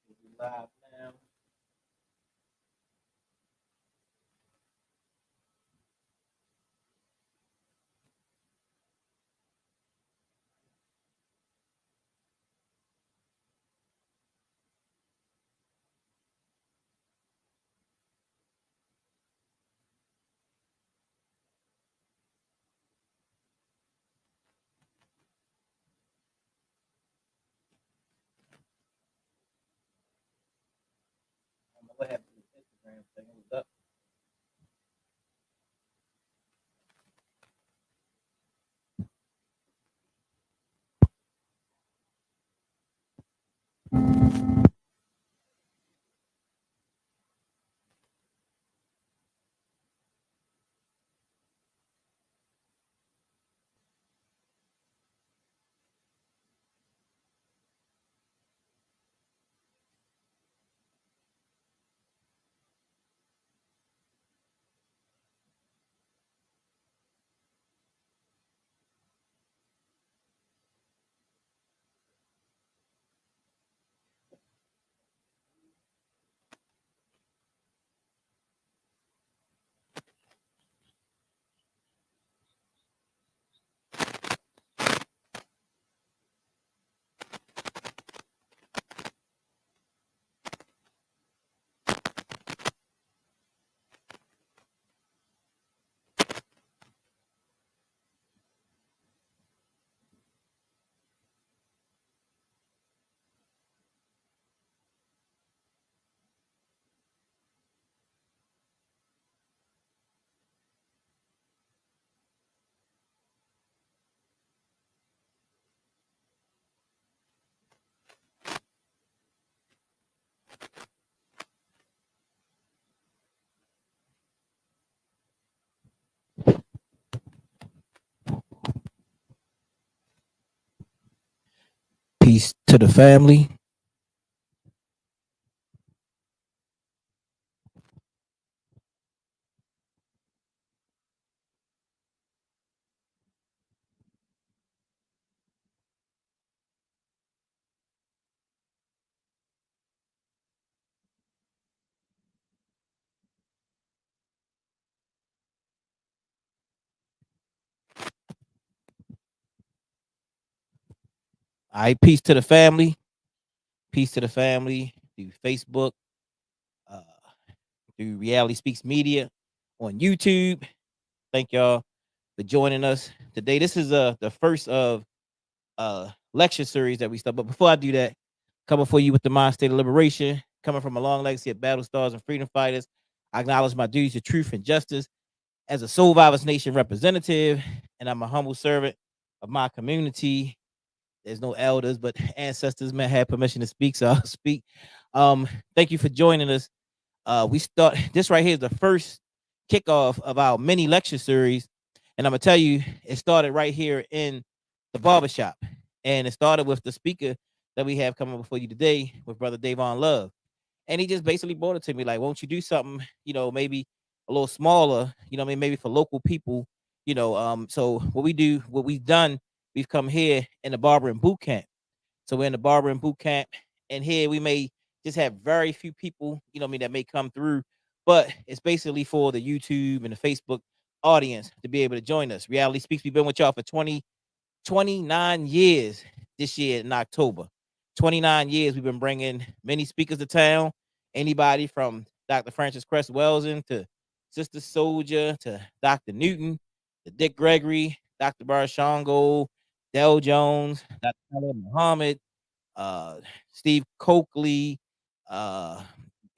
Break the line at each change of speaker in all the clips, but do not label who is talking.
We live now. I don't know what happened to the Instagram thing. It was up. Peace to the family. All right, peace to the family. Peace to the family through Facebook, uh, through Reality Speaks Media on YouTube. Thank y'all for joining us today. This is the first of lecture series that we start. But before I do that, coming for you with the mind state of liberation, coming from a long legacy of battle stars and freedom fighters, I acknowledge my duties to truth and justice as a Soul Virus Nation representative, and I'm a humble servant of my community. There's no elders, but ancestors may have permission to speak, so I'll speak. Thank you for joining us. We start this right here is the first kickoff of our mini lecture series, and I'm gonna tell you, it started right here in the barbershop, and it started with the speaker that we have coming before you today with Brother Dayvon Love, and he just basically brought it to me like, won't you do something, maybe a little smaller, I mean, maybe for local people, so what we do, what we've done, we've come here in the barber and boot camp. So we're in the barber and boot camp, and here we may just have very few people, that may come through, but it's basically for the YouTube and the Facebook audience to be able to join us. Reality Speaks, we've been with y'all for 29 years this year in October. 29 years we've been bringing many speakers to town. Anybody from Dr. Francis Cress Welsing to Sister Soldier to Dr. Newton, to Dick Gregory, Dr. Barshango, Del Jones, Dr. Khalid Muhammad, uh, Steve Coakley, uh,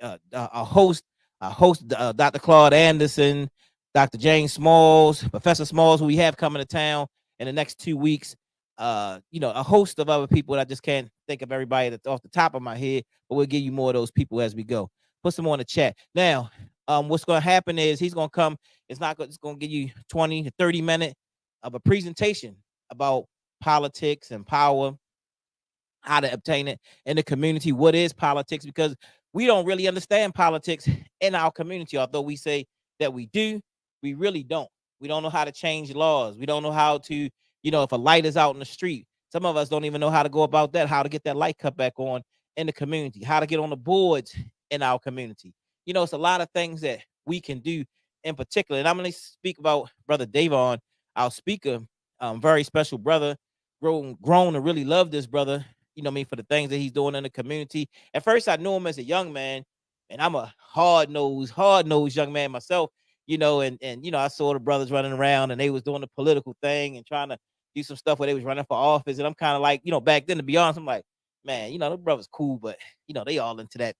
a host, Dr. Claude Anderson, Dr. James Smalls, Professor Smalls, who we have coming to town in the next 2 weeks. A host of other people that I just can't think of everybody that's off the top of my head, but we'll give you more of those people as we go. Put some on the chat. Now, what's going to happen is he's going to come. It's going to give you 20 to 30 minutes of a presentation about politics and power, how to obtain it in the community. What is politics? Because we don't really understand politics in our community. Although we say that we do, we really don't. We don't know how to change laws. We don't know how to, if a light is out in the street, Some of us don't even know how to go about that, how to get that light cut back on in the community, how to get on the boards in our community. It's a lot of things that we can do in particular. And I'm going to speak about Brother Dayvon, our speaker, very special brother, grown to really love this brother, for the things that he's doing in the community. At first, I knew him as a young man, and I'm a hard-nosed young man myself, and I saw the brothers running around and they was doing the political thing and trying to do some stuff where they was running for office. And I'm kind of like, back then, to be honest, I'm like, man, the brothers cool, but they all into that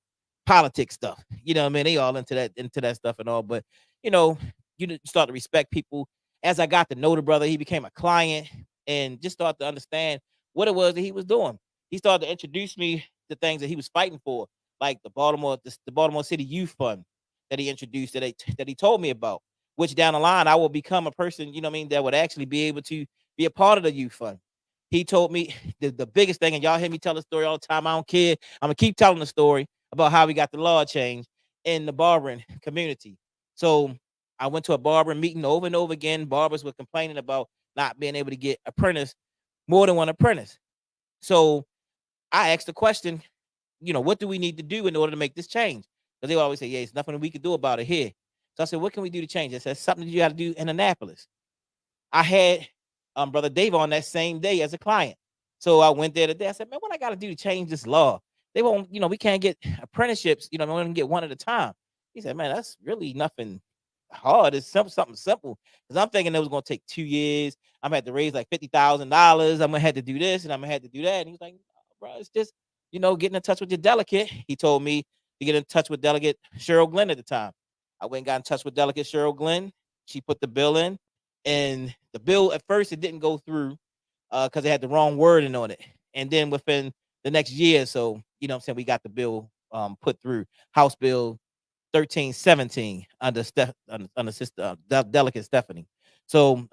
politics stuff. What I mean? They all into that stuff and all. But you know, you start to respect people. As I got to know the brother, he became a client and just started to understand what it was that he was doing. He started to introduce me to things that he was fighting for, like the Baltimore City Youth Fund that he introduced, that he told me about. Which down the line I will become a person, that would actually be able to be a part of the youth fund. He told me the biggest thing, and y'all hear me tell the story all the time. I don't care. I'm gonna keep telling the story about how we got the law changed in the barbering community. So I went to a barbering meeting over and over again. Barbers were complaining about not being able to get more than one apprentice. So I asked the question, what do we need to do in order to make this change? Because they always say, yeah, it's nothing we can do about it here. So I said, what can we do to change? I said, something you got to do in Annapolis. I had Brother Dave on that same day as a client. So I went there today. I said, man, what I got to do to change this law? They won't, we can't get apprenticeships, we only get one at a time. He said, man, that's really nothing hard. It's something simple. Because I'm thinking it was going to take 2 years. I'm going to have to raise like $50,000. I'm going to have to do this and I'm going to have to do that. And he's like, bro, it's just, getting in touch with your delegate. He told me to get in touch with Delegate Cheryl Glenn at the time. I went and got in touch with Delegate Cheryl Glenn. She put the bill in. And the bill, at first, it didn't go through because it had the wrong wording on it. And then within the next year or so, I'm saying, we got the bill put through House Bill 1317 under Sister Delegate Stephanie. So,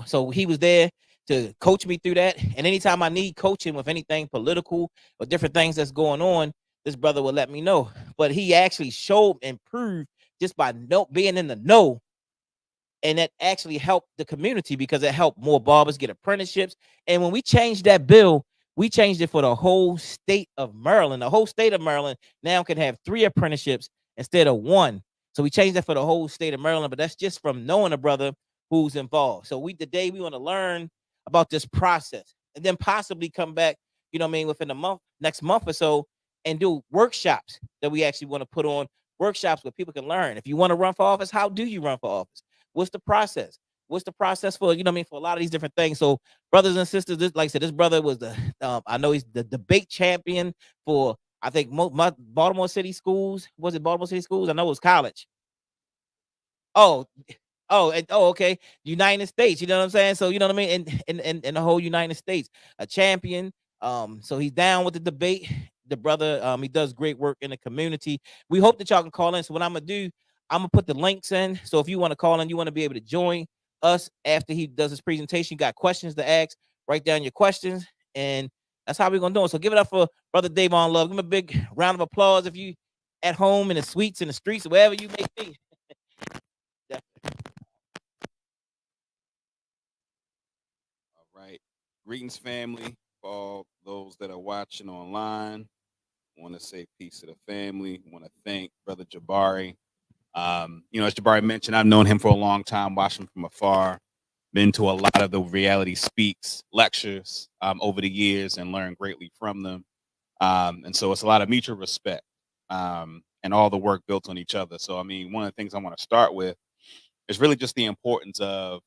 so he was there to coach me through that. And anytime I need coaching with anything political or different things that's going on, this brother will let me know. But he actually showed and proved just by being in the know. And that actually helped the community because it helped more barbers get apprenticeships. And when we changed that bill, we changed it for the whole state of Maryland. The whole state of Maryland now can have 3 apprenticeships instead of 1. So we changed that for the whole state of Maryland, but that's just from knowing a brother who's involved. So today we want to learn about this process and then possibly come back, within next month or so, and do workshops that we actually want to put on, workshops where people can learn. If you want to run for office, how do you run for office? What's the process? What's the process for, for a lot of these different things? So, brothers and sisters, like I said, this brother was I know he's the debate champion for, I think, my Baltimore City schools. Was it Baltimore City schools? I know it was college. Oh, okay. United States, you know what I'm saying? So, you know what I mean? In the whole United States, a champion. So he's down with the debate. The brother, he does great work in the community. We hope that y'all can call in. So what I'm gonna do, I'm gonna put the links in. So if you want to call in, you want to be able to join us after he does his presentation. You got questions to ask, write down your questions, and that's how we're gonna do it. So give it up for Brother Dayvon Love. Give him a big round of applause if you at home in the suites, in the streets, wherever you may be.
All right. Greetings, family. For all those that are watching online, want to say peace to the family. Want to thank Brother Jabari. As Jabari mentioned, I've known him for a long time, watched him from afar, been to a lot of the Reality Speaks lectures over the years and learned greatly from them. And so it's a lot of mutual respect and all the work built on each other. So, one of the things I want to start with is really just the importance of,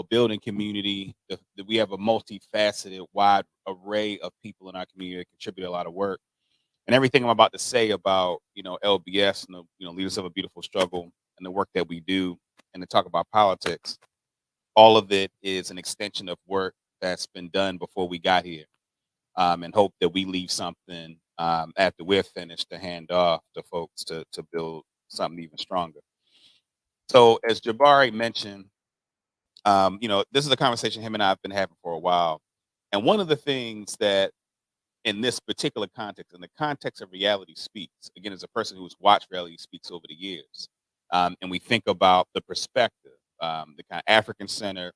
building community. We have a multifaceted, wide array of people in our community that contribute a lot of work. And everything I'm about to say about, LBS and the, Leaders of a Beautiful Struggle and the work that we do and to talk about politics, all of it is an extension of work that's been done before we got here, and hope that we leave something after we're finished to hand off to folks to build something even stronger. So as Jabari mentioned, this is a conversation him and I have been having for a while. And one of the things that in this particular context, in the context of Reality Speaks, again, as a person who's watched Reality Speaks over the years, and we think about the perspective, the kind of African center,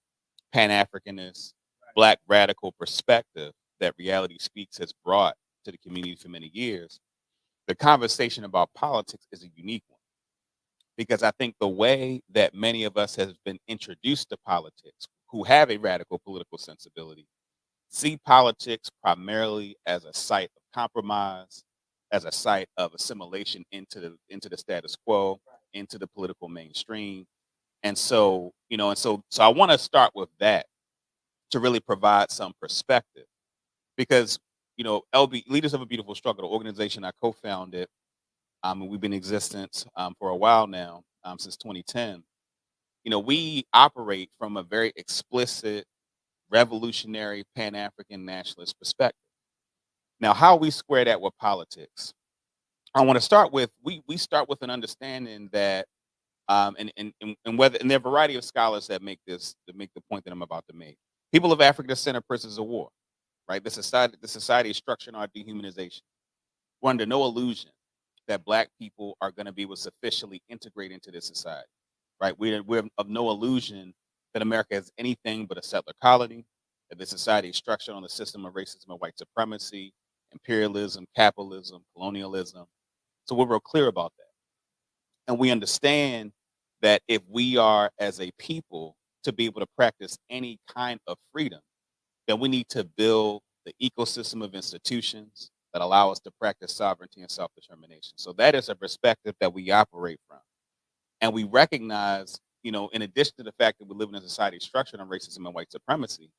Pan-Africanist, Black radical perspective that Reality Speaks has brought to the community for many years, the conversation about politics is a unique one because I think the way that many of us have been introduced to politics who have a radical political sensibility see politics primarily as a site of compromise, as a site of assimilation into the status quo, into the political mainstream. And so, so I want to start with that to really provide some perspective because, LB Leaders of a Beautiful Struggle, the organization I co-founded, and we've been in existence for a while now, since 2010. We operate from a very explicit, revolutionary, Pan-African nationalist perspective. Now, how we square that with politics? I want to start with we start with an understanding that and whether and there are a variety of scholars that make the point that I'm about to make. People of African descent are prisoners of war, right? The society is structured on our dehumanization. We're under no illusion that Black people are going to be able to sufficiently integrate into this society, right? We're of no illusion that America is anything but a settler colony, that this society is structured on the system of racism and white supremacy, imperialism, capitalism, colonialism. So we're real clear about that. And we understand that if we are, as a people, to be able to practice any kind of freedom, then we need to build the ecosystem of institutions that allow us to practice sovereignty and self-determination. So that is a perspective that we operate from. And we recognize, in addition to the fact that we live in a society structured on racism and white supremacy,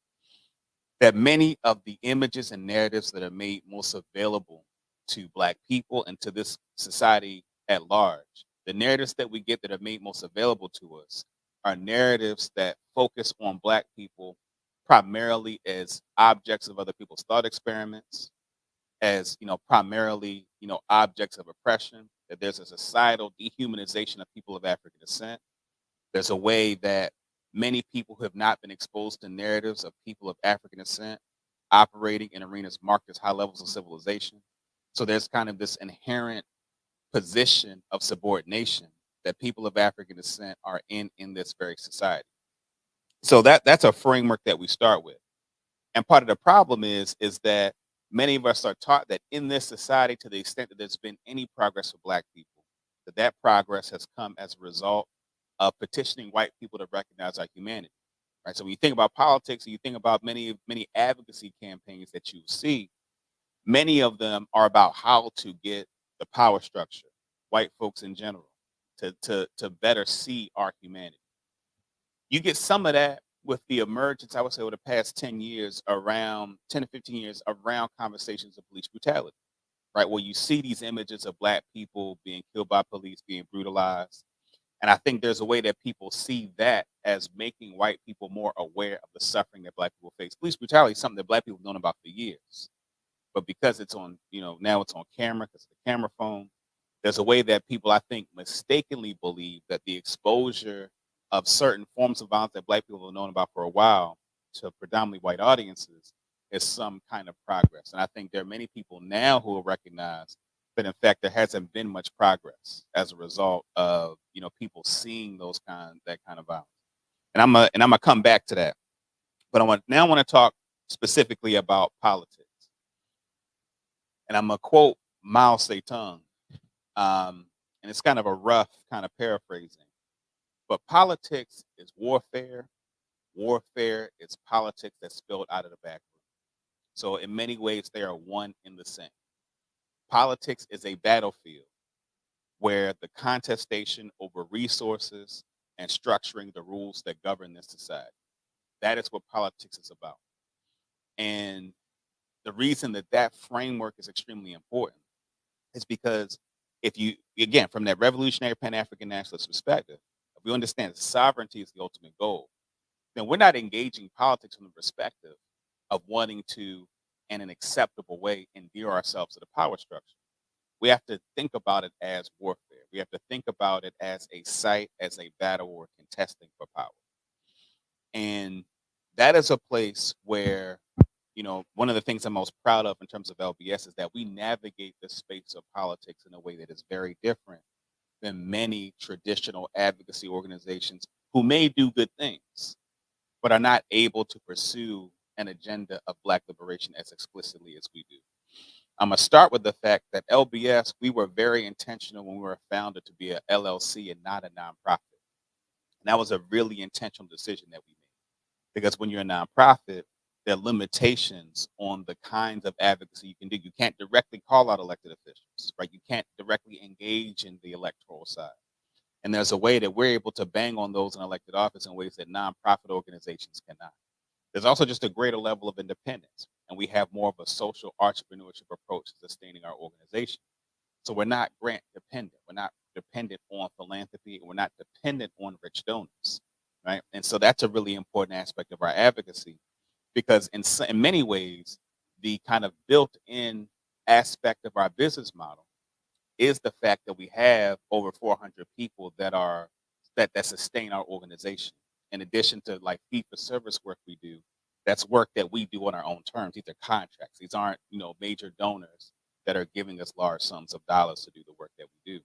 that many of the images and narratives that are made most available to Black people and to this society at large, the narratives that we get that are made most available to us are narratives that focus on Black people primarily as objects of other people's thought experiments, as primarily objects of oppression, that there's a societal dehumanization of people of African descent. There's a way that many people who have not been exposed to narratives of people of African descent operating in arenas marked as high levels of civilization. So there's kind of this inherent position of subordination that people of African descent are in this very society. So that's a framework that we start with. And part of the problem is that many of us are taught that in this society, to the extent that there's been any progress for Black people, that progress has come as a result of petitioning white people to recognize our humanity. Right. So when you think about politics and you think about many advocacy campaigns that you see, many of them are about how to get the power structure, white folks in general, to better see our humanity. You get some of that with the emergence, I would say, over the past 10 years, around 10 to 15 years, around conversations of police brutality, right? Where you see these images of Black people being killed by police, being brutalized. And I think there's a way that people see that as making white people more aware of the suffering that Black people face. Police brutality is something that Black people have known about for years. But because it's on, now it's on camera, because of the camera phone, there's a way that people, I think, mistakenly believe that the exposure of certain forms of violence that Black people have known about for a while to predominantly white audiences is some kind of progress. And I think there are many people now who will recognize that, in fact, there hasn't been much progress as a result of people seeing that kind of violence. And I'm gonna come back to that, but I want to talk specifically about politics. And I'm gonna quote Mao Zedong, and it's kind of a rough kind of paraphrasing. But politics is warfare. Warfare is politics that's spilled out of the back room. So in many ways, they are one in the same. Politics is a battlefield where the contestation over resources and structuring the rules that govern this society. That is what politics is about. And the reason that framework is extremely important is because if you, again, from that revolutionary Pan-African nationalist perspective, if we understand that sovereignty is the ultimate goal, then we're not engaging politics from the perspective of wanting to, in an acceptable way, endear ourselves to the power structure. We have to think about it as warfare. We have to think about it as a site, as a battle or contesting for power. And that is a place where, one of the things I'm most proud of in terms of LBS is that we navigate the space of politics in a way that is very different than many traditional advocacy organizations who may do good things, but are not able to pursue an agenda of Black liberation as explicitly as we do. I'm going to start with the fact that LBS, we were very intentional when we were founded to be a LLC and not a nonprofit. And that was a really intentional decision that we made. Because when you're a nonprofit, there are limitations on the kinds of advocacy you can do. You can't directly call out elected officials, right? You can't directly engage in the electoral side. And there's a way that we're able to bang on those in elected office in ways that nonprofit organizations cannot. There's also just a greater level of independence, and we have more of a social entrepreneurship approach to sustaining our organization. So we're not grant dependent. We're not dependent on philanthropy. We're not dependent on rich donors, right? And so that's a really important aspect of our advocacy, because in many ways, the kind of built-in aspect of our business model is the fact that we have over 400 people that sustain our organization. In addition to like fee for service work we do, that's work that we do on our own terms. These are contracts. These aren't, major donors that are giving us large sums of dollars to do the work that we do.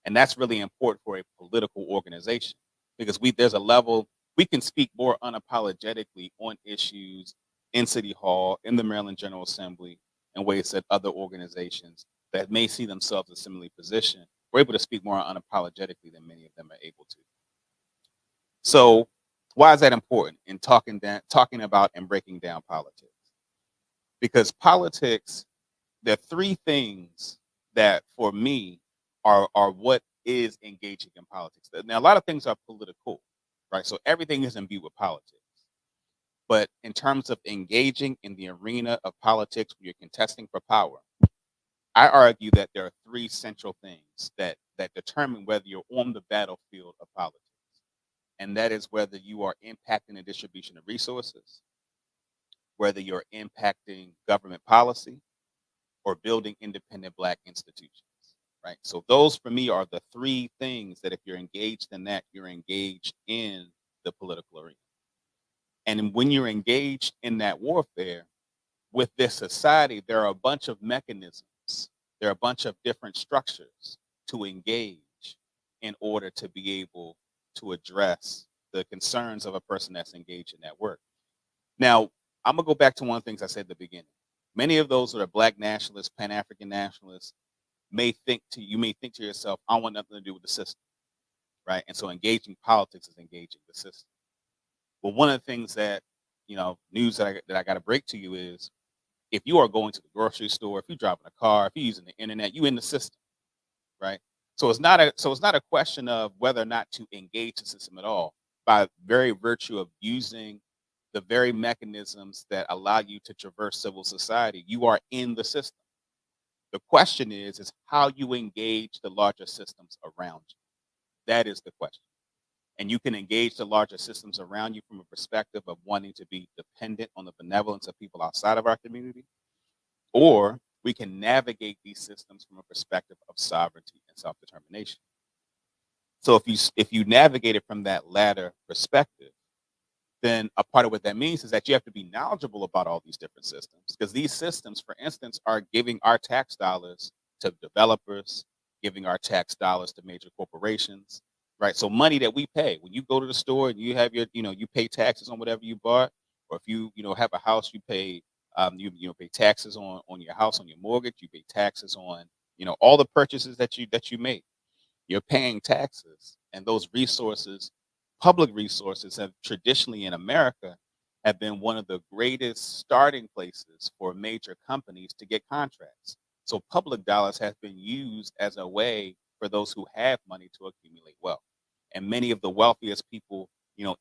And that's really important for a political organization, because there's a level we can speak more unapologetically on issues in City Hall, in the Maryland General Assembly, in ways that other organizations that may see themselves as similarly positioned, we're able to speak more unapologetically than many of them are able to. So why is that important in talking about and breaking down politics? Because politics, there are three things that for me are what is engaging in politics. Now, a lot of things are political, right? So everything is imbued with politics. But in terms of engaging in the arena of politics where you're contesting for power, I argue that there are three central things that determine whether you're on the battlefield of politics. And that is whether you are impacting the distribution of resources, whether you're impacting government policy, or building independent Black institutions, right? So those for me are the three things that if you're engaged in that, you're engaged in the political arena. And when you're engaged in that warfare with this society, there are a bunch of mechanisms, there are a bunch of different structures to engage in order to be able to address the concerns of a person that's engaged in that work. Now, I'm gonna go back to one of the things I said at the beginning. Many of those that are Black nationalists, Pan-African nationalists, may think to yourself, I want nothing to do with the system, right? And so engaging politics is engaging the system. But one of the things that, news that I got to break to you is, if you are going to the grocery store, if you're driving a car, if you're using the internet, you in the system, right? So it's not a question of whether or not to engage the system at all. By very virtue of using the very mechanisms that allow you to traverse civil society, you are in the system. The question is how you engage the larger systems around you. That is the question. And you can engage the larger systems around you from a perspective of wanting to be dependent on the benevolence of people outside of our community, or we can navigate these systems from a perspective of sovereignty and self-determination. So if you navigate it from that latter perspective, then a part of what that means is that you have to be knowledgeable about all these different systems, because these systems, for instance, are giving our tax dollars to developers, giving our tax dollars to major corporations, right? So money that we pay when you go to the store and you have you pay taxes on whatever you bought, or if you have a house, you pay pay taxes on your house, on your mortgage, you pay taxes on all the purchases that you make. You're paying taxes, and those resources, public resources, have traditionally in America have been one of the greatest starting places for major companies to get contracts. So public dollars have been used as a way for those who have money to accumulate wealth. And many of the wealthiest people,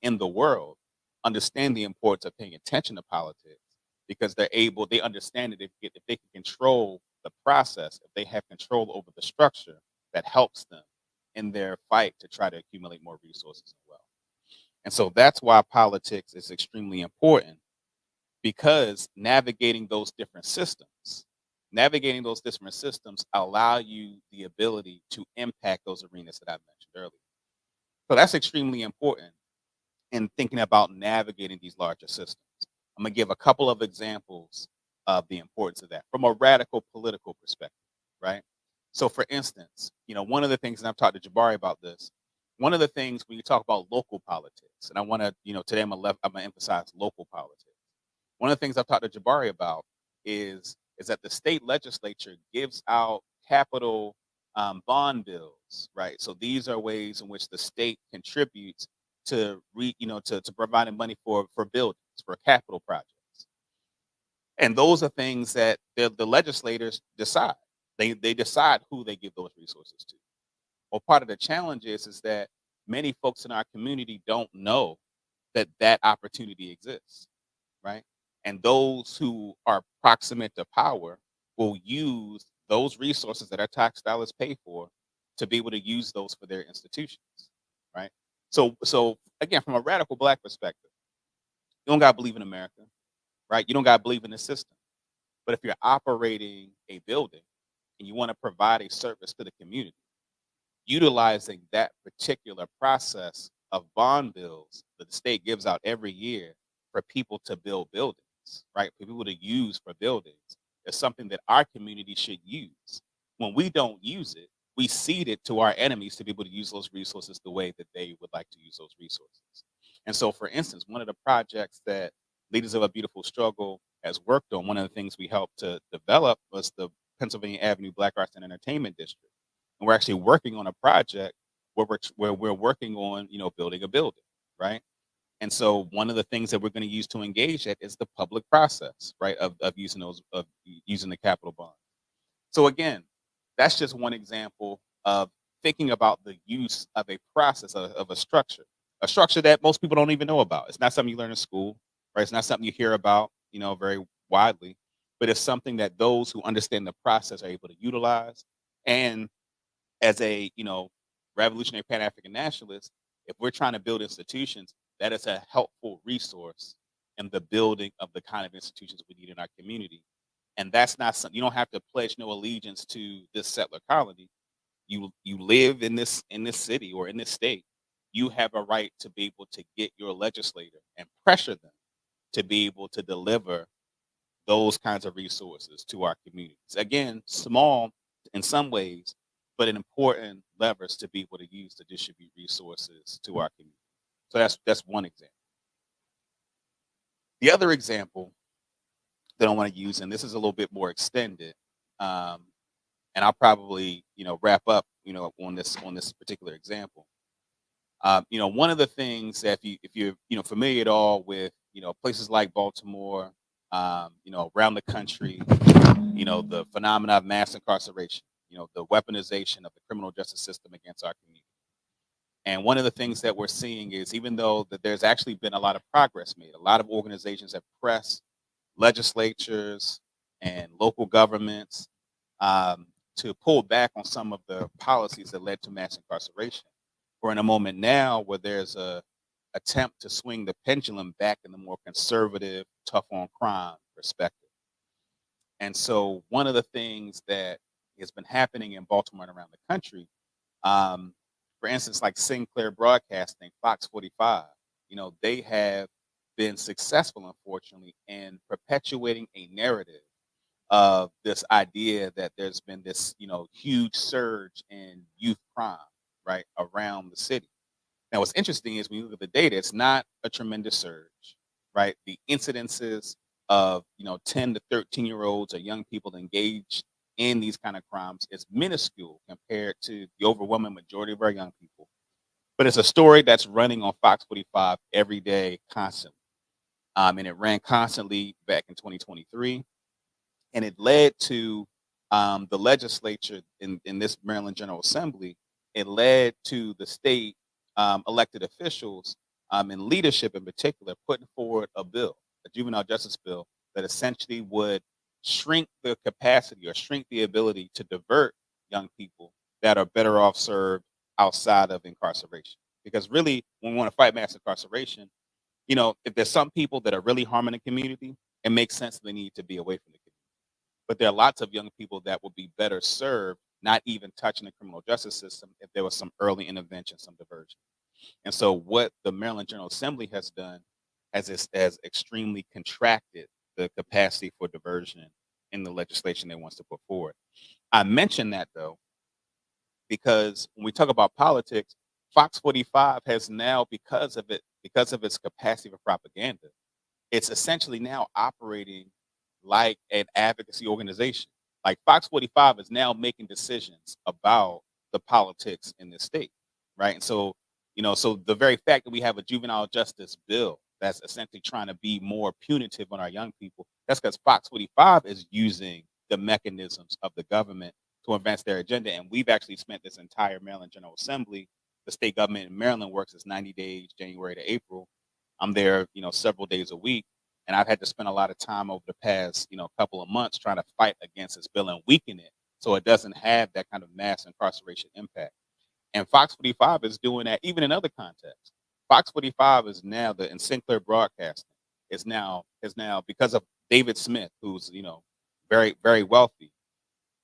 in the world understand the importance of paying attention to politics, because they understand that if they can control the process, if they have control over the structure, that helps them in their fight to try to accumulate more resources and wealth. And so that's why politics is extremely important, because navigating those different systems allow you the ability to impact those arenas that I mentioned earlier. So that's extremely important in thinking about navigating these larger systems. I'm going to give a couple of examples of the importance of that from a radical political perspective, right? So, for instance, one of the things, and I've talked to Jabari about this, one of the things when you talk about local politics, and I want to, today I'm going to emphasize local politics. One of the things I've talked to Jabari about is that the state legislature gives out capital bond bills, right? So these are ways in which the state contributes to providing money for buildings, for capital projects. And those are things that the legislators decide. They decide who they give those resources to. Well, part of the challenge is that many folks in our community don't know that that opportunity exists, right? And those who are proximate to power will use those resources that our tax dollars pay for to be able to use those for their institutions, right? So again, from a radical black perspective, you don't gotta believe in America, right? You don't gotta believe in the system. But if you're operating a building and you want to provide a service to the community, utilizing that particular process of bond bills that the state gives out every year for people to build buildings, right? For people to use for buildings is something that our community should use. When we don't use it, we cede it to our enemies to be able to use those resources the way that they would like to use those resources. And so, for instance, one of the projects that Leaders of a Beautiful Struggle has worked on, one of the things we helped to develop was the Pennsylvania Avenue Black Arts and Entertainment District, and we're actually working on a project where we're working on building a building, right? And so one of the things that we're going to use to engage that is the public process, right, of using the capital bond. So again, that's just one example of thinking about the use of a process of a structure that most people don't even know about. It's not something you learn in school, right? It's not something you hear about, very widely, but it's something that those who understand the process are able to utilize. And as a revolutionary Pan African nationalist, if we're trying to build institutions, that is a helpful resource in the building of the kind of institutions we need in our community. And that's not something you don't have to pledge no allegiance to this settler colony. You live in this city or in this state. You have a right to be able to get your legislator and pressure them to be able to deliver those kinds of resources to our communities. Again, small in some ways, but an important levers to be able to use to distribute resources to our community. So that's one example. The other example that I want to use, and this is a little bit more extended, um, and I'll probably wrap up on this particular example. One of the things that if you're familiar at all with places like Baltimore, around the country, the phenomena of mass incarceration, the weaponization of the criminal justice system against our community. And one of the things that we're seeing is even though that there's actually been a lot of progress made, a lot of organizations have pressed legislatures and local governments to pull back on some of the policies that led to mass incarceration. We're in a moment now where there's a attempt to swing the pendulum back in the more conservative, tough on crime perspective. And so one of the things that has been happening in Baltimore and around the country, um, for instance, like Sinclair Broadcasting, Fox 45, they have been successful, unfortunately, in perpetuating a narrative of this idea that there's been this, huge surge in youth crime, right, around the city. Now, what's interesting is when you look at the data, it's not a tremendous surge, right? The incidences of 10 to 13-year-olds or young people engaged in these kind of crimes is minuscule compared to the overwhelming majority of our young people. But it's a story that's running on Fox 45 every day, constantly. And it ran constantly back in 2023, and it led to the legislature in this Maryland General Assembly. It led to the state elected officials and leadership in particular putting forward a bill, a juvenile justice bill that essentially would shrink the capacity or shrink the ability to divert young people that are better off served outside of incarceration. Because really, when we want to fight mass incarceration, if there's some people that are really harming the community, it makes sense they need to be away from the community. But there are lots of young people that would be better served not even touching the criminal justice system if there was some early intervention, some diversion. And so what the Maryland General Assembly has done has extremely contracted the capacity for diversion in the legislation they wants to put forward. I mention that though, because when we talk about politics, Fox 45 has now, because of its capacity for propaganda, it's essentially now operating like an advocacy organization. Like Fox 45 is now making decisions about the politics in this state, right? And so, so the very fact that we have a juvenile justice bill that's essentially trying to be more punitive on our young people, that's because Fox 45 is using the mechanisms of the government to advance their agenda. And we've actually spent this entire Maryland General Assembly, the state government in Maryland works as 90 days, January to April. I'm there, several days a week. And I've had to spend a lot of time over the past, couple of months trying to fight against this bill and weaken it so it doesn't have that kind of mass incarceration impact. And Fox 45 is doing that even in other contexts. Fox 45 is now in Sinclair Broadcasting is now because of David Smith, who's, very, very wealthy.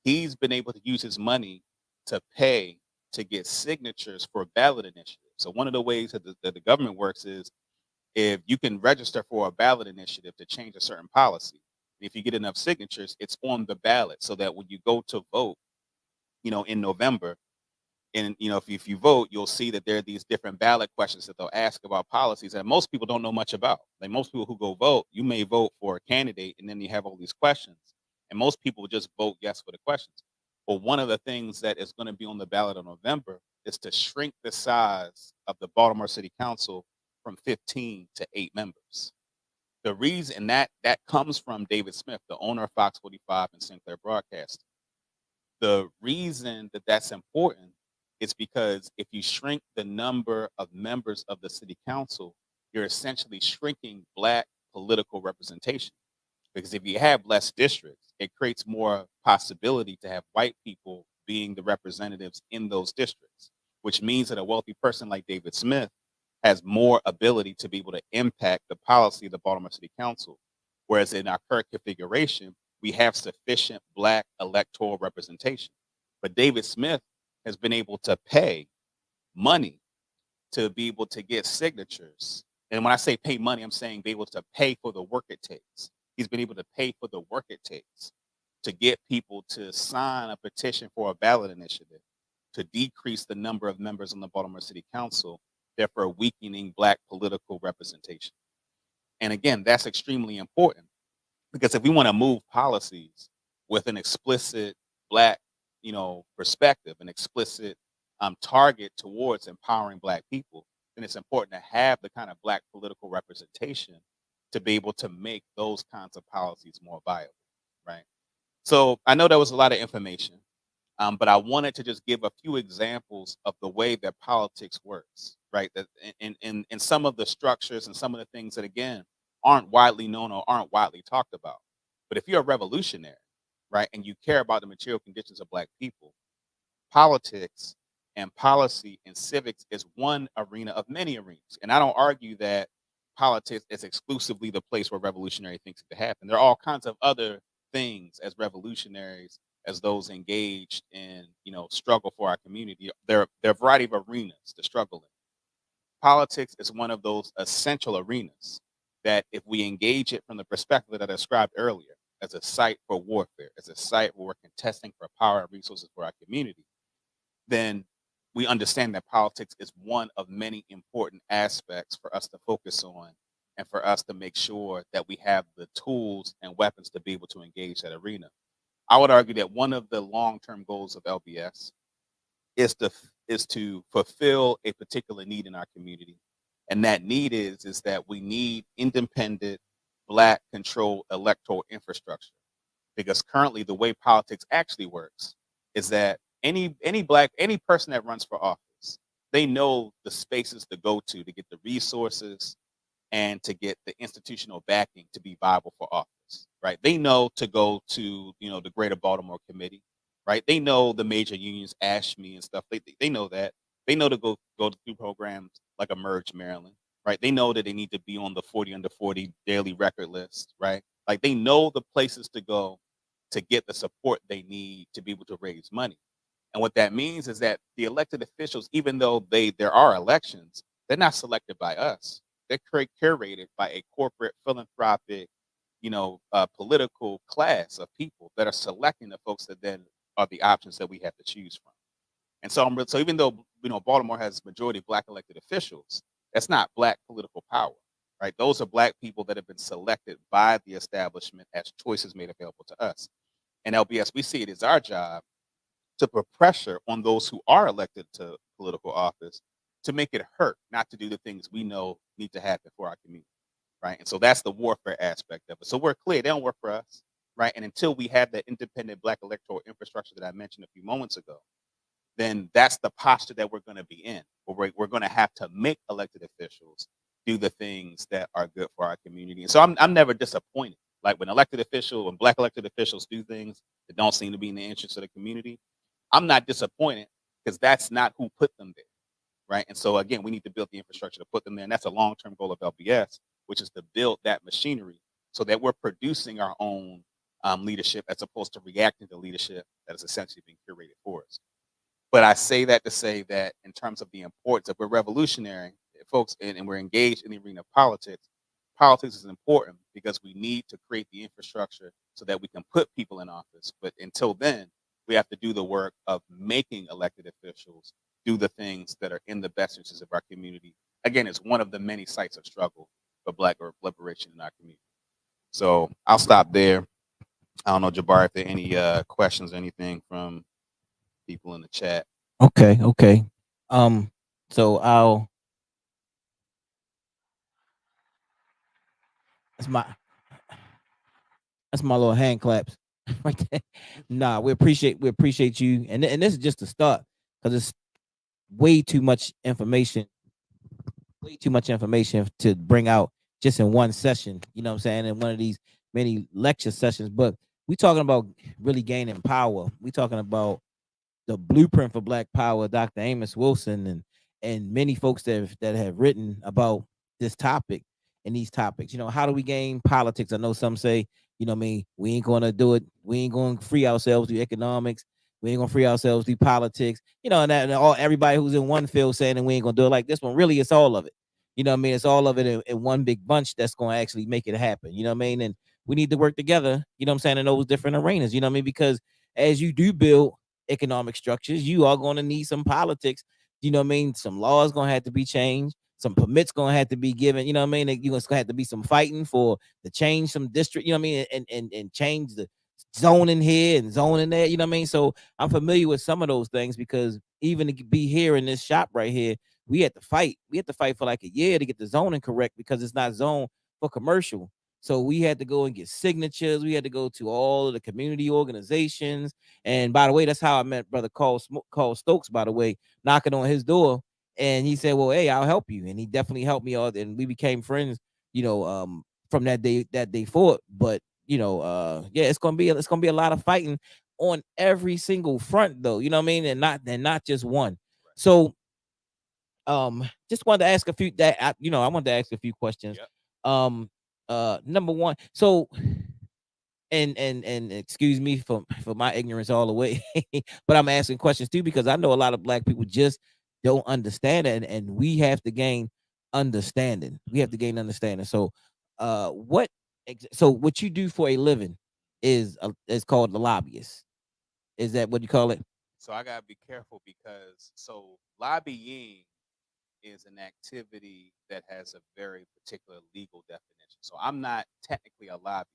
He's been able to use his money to pay to get signatures for ballot initiatives. So one of the ways that the government works is if you can register for a ballot initiative to change a certain policy, if you get enough signatures, it's on the ballot so that when you go to vote, in November, and if you vote, you'll see that there are these different ballot questions that they'll ask about policies that most people don't know much about. Like most people who go vote, you may vote for a candidate and then you have all these questions. And most people just vote yes for the questions. But one of the things that is going to be on the ballot in November is to shrink the size of the Baltimore City Council from 15 to 8 members. The reason that comes from David Smith, the owner of Fox 45 and Sinclair Broadcasting. The reason that that's important is because if you shrink the number of members of the city council, you're essentially shrinking Black political representation. Because if you have less districts, it creates more possibility to have white people being the representatives in those districts, which means that a wealthy person like David Smith has more ability to be able to impact the policy of the Baltimore City Council. Whereas in our current configuration, we have sufficient Black electoral representation. But David Smith has been able to pay money to be able to get signatures. And when I say pay money, I'm saying be able to pay for the work it takes. He's been able to pay for the work it takes to get people to sign a petition for a ballot initiative to decrease the number of members on the Baltimore City Council, therefore weakening Black political representation. And again, that's extremely important because if we want to move policies with an explicit Black, perspective, an explicit target towards empowering Black people, then it's important to have the kind of Black political representation to be able to make those kinds of policies more viable, right? So I know that was a lot of information, but I wanted to just give a few examples of the way that politics works, right? That in some of the structures and some of the things that again aren't widely known or aren't widely talked about. But if you're a revolutionary, right, and you care about the material conditions of Black people, politics and policy and civics is one arena of many arenas. And I don't argue that politics is exclusively the place where revolutionary things can happen. There are all kinds of other things as revolutionaries, as those engaged in, struggle for our community. There are a variety of arenas to struggle in. Politics is one of those essential arenas that if we engage it from the perspective that I described earlier, as a site for warfare, as a site where we're contesting for power and resources for our community, then we understand that politics is one of many important aspects for us to focus on and for us to make sure that we have the tools and weapons to be able to engage that arena. I would argue that one of the long-term goals of LBS is to fulfill a particular need in our community. And that need is that we need independent Black controlled electoral infrastructure. Because currently the way politics actually works is that any person that runs for office, they know the spaces to go to get the resources and to get the institutional backing to be viable for office, right? They know to go to, the Greater Baltimore Committee, right? They know the major unions, ASHME and stuff. They know that. They know to go through programs like Emerge Maryland, right? They know that they need to be on the 40 under 40 daily record list, right? Like they know the places to go to get the support they need to be able to raise money. And what that means is that the elected officials, even though there are elections, they're not selected by us. They're curated by a corporate philanthropic, political class of people that are selecting the folks that then are the options that we have to choose from. And so even though Baltimore has majority Black elected officials, that's not Black political power. right? Those are Black people that have been selected by the establishment as choices made available to us. And LBS, we see it as our job to put pressure on those who are elected to political office to make it hurt, not to do the things we know need to happen for our community, right? And so that's the warfare aspect of it. So we're clear, they don't work for us, right? And until we have that independent Black electoral infrastructure that I mentioned a few moments ago, then that's the posture that we're going to be in, where we're going to have to make elected officials do the things that are good for our community. And so I'm never disappointed. Like when Black elected officials do things that don't seem to be in the interest of the community, I'm not disappointed because that's not who put them there, right? And so again, we need to build the infrastructure to put them there, and that's a long-term goal of LBS, which is to build that machinery so that we're producing our own leadership as opposed to reacting to leadership that is essentially being curated for us. But I say that to say that in terms of the importance, if we're revolutionary, folks, and we're engaged in the arena of politics, politics is important because we need to create the infrastructure so that we can put people in office. But until then, we have to do the work of making elected officials do the things that are in the best interests of our community. Again, it's one of the many sites of struggle for Black liberation in our community. So I'll stop there. I don't know, Jabbar, if there are any questions or anything from people in the chat.
Okay, okay. Um, so I'll that's my that's my little hand claps right there. Nah, we appreciate you, and this is just the start because it's way too much information, way too much information to bring out just in one session. You know what I'm saying? In one of these many lecture sessions, but we talking about really gaining power. We talking about the blueprint for Black Power, Dr. Amos Wilson, and many folks that have written about this topic and these topics. You know, how do we gain politics? I know some say, you know, what I mean, we ain't gonna do it. We ain't gonna free ourselves through economics. We ain't gonna free ourselves through politics. You know, and all everybody who's in one field saying that we ain't gonna do it like this one. Really, it's all of it. You know what I mean? It's all of it in one big bunch that's gonna actually make it happen. You know what I mean? And we need to work together, you know what I'm saying, in those different arenas. You know what I mean? Because as you do build economic structures, you are going to need some politics. You know what I mean? Some laws going to have to be changed. Some permits going to have to be given. You know what I mean? You're going to have to be some fighting for to change some district. You know what I mean? And change the zoning here and zoning there. You know what I mean? So I'm familiar with some of those things because even to be here in this shop right here, we had to fight. We had to fight for like a year to get the zoning correct because it's not zoned for commercial. So we had to go and get signatures. We had to go to all of the community organizations. And by the way, that's how I met Brother Carl Stokes, by the way, knocking on his door. And he said, well, hey, I'll help you. And he definitely helped me out. And we became friends, you know, from that day forward. But, you know, yeah, it's gonna be a lot of fighting on every single front, though. You know what I mean? And not just one. So just wanted to ask a few I wanted to ask a few questions.
Yep.
Um number one, so and excuse me for my ignorance all the way, but I'm asking questions too because I know a lot of Black people just don't understand it, and we have to gain understanding. We have to gain understanding. So what you do for a living is called the lobbyist. Is that what you call it?
So I gotta be careful because lobbying is an activity that has a very particular legal definition. So I'm not technically a lobbyist.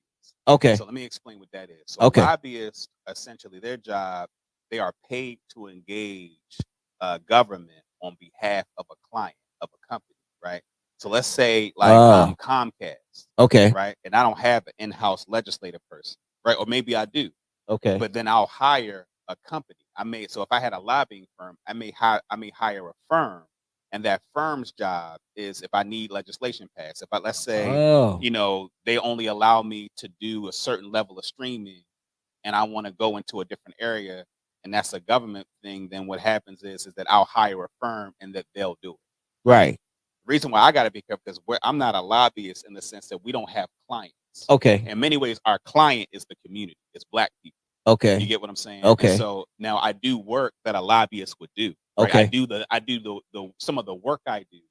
Okay.
So let me explain what that is. So a
Okay.
lobbyist, essentially, their job, they are paid to engage government on behalf of a client of a company, right? So let's say like Comcast,
Okay.
right? And I don't have an in-house legislative person, right? Or maybe I do,
Okay.
but then I'll hire a company. So if I had a lobbying firm, I may hire a firm, and that firm's job is if I need legislation passed. If I let's say,
Oh.
they only allow me to do a certain level of streaming, and I want to go into a different area, and that's a government thing, then what happens is that I'll hire a firm and that they'll do it.
Right.
The reason why I got to be careful is I'm not a lobbyist in the sense that we don't have clients.
Okay.
In many ways, our client is the community. It's Black people. You
Okay.
get what I'm saying? And
Okay.
so now I do work that a lobbyist would do. Right?
Okay.
I do the some of the work I do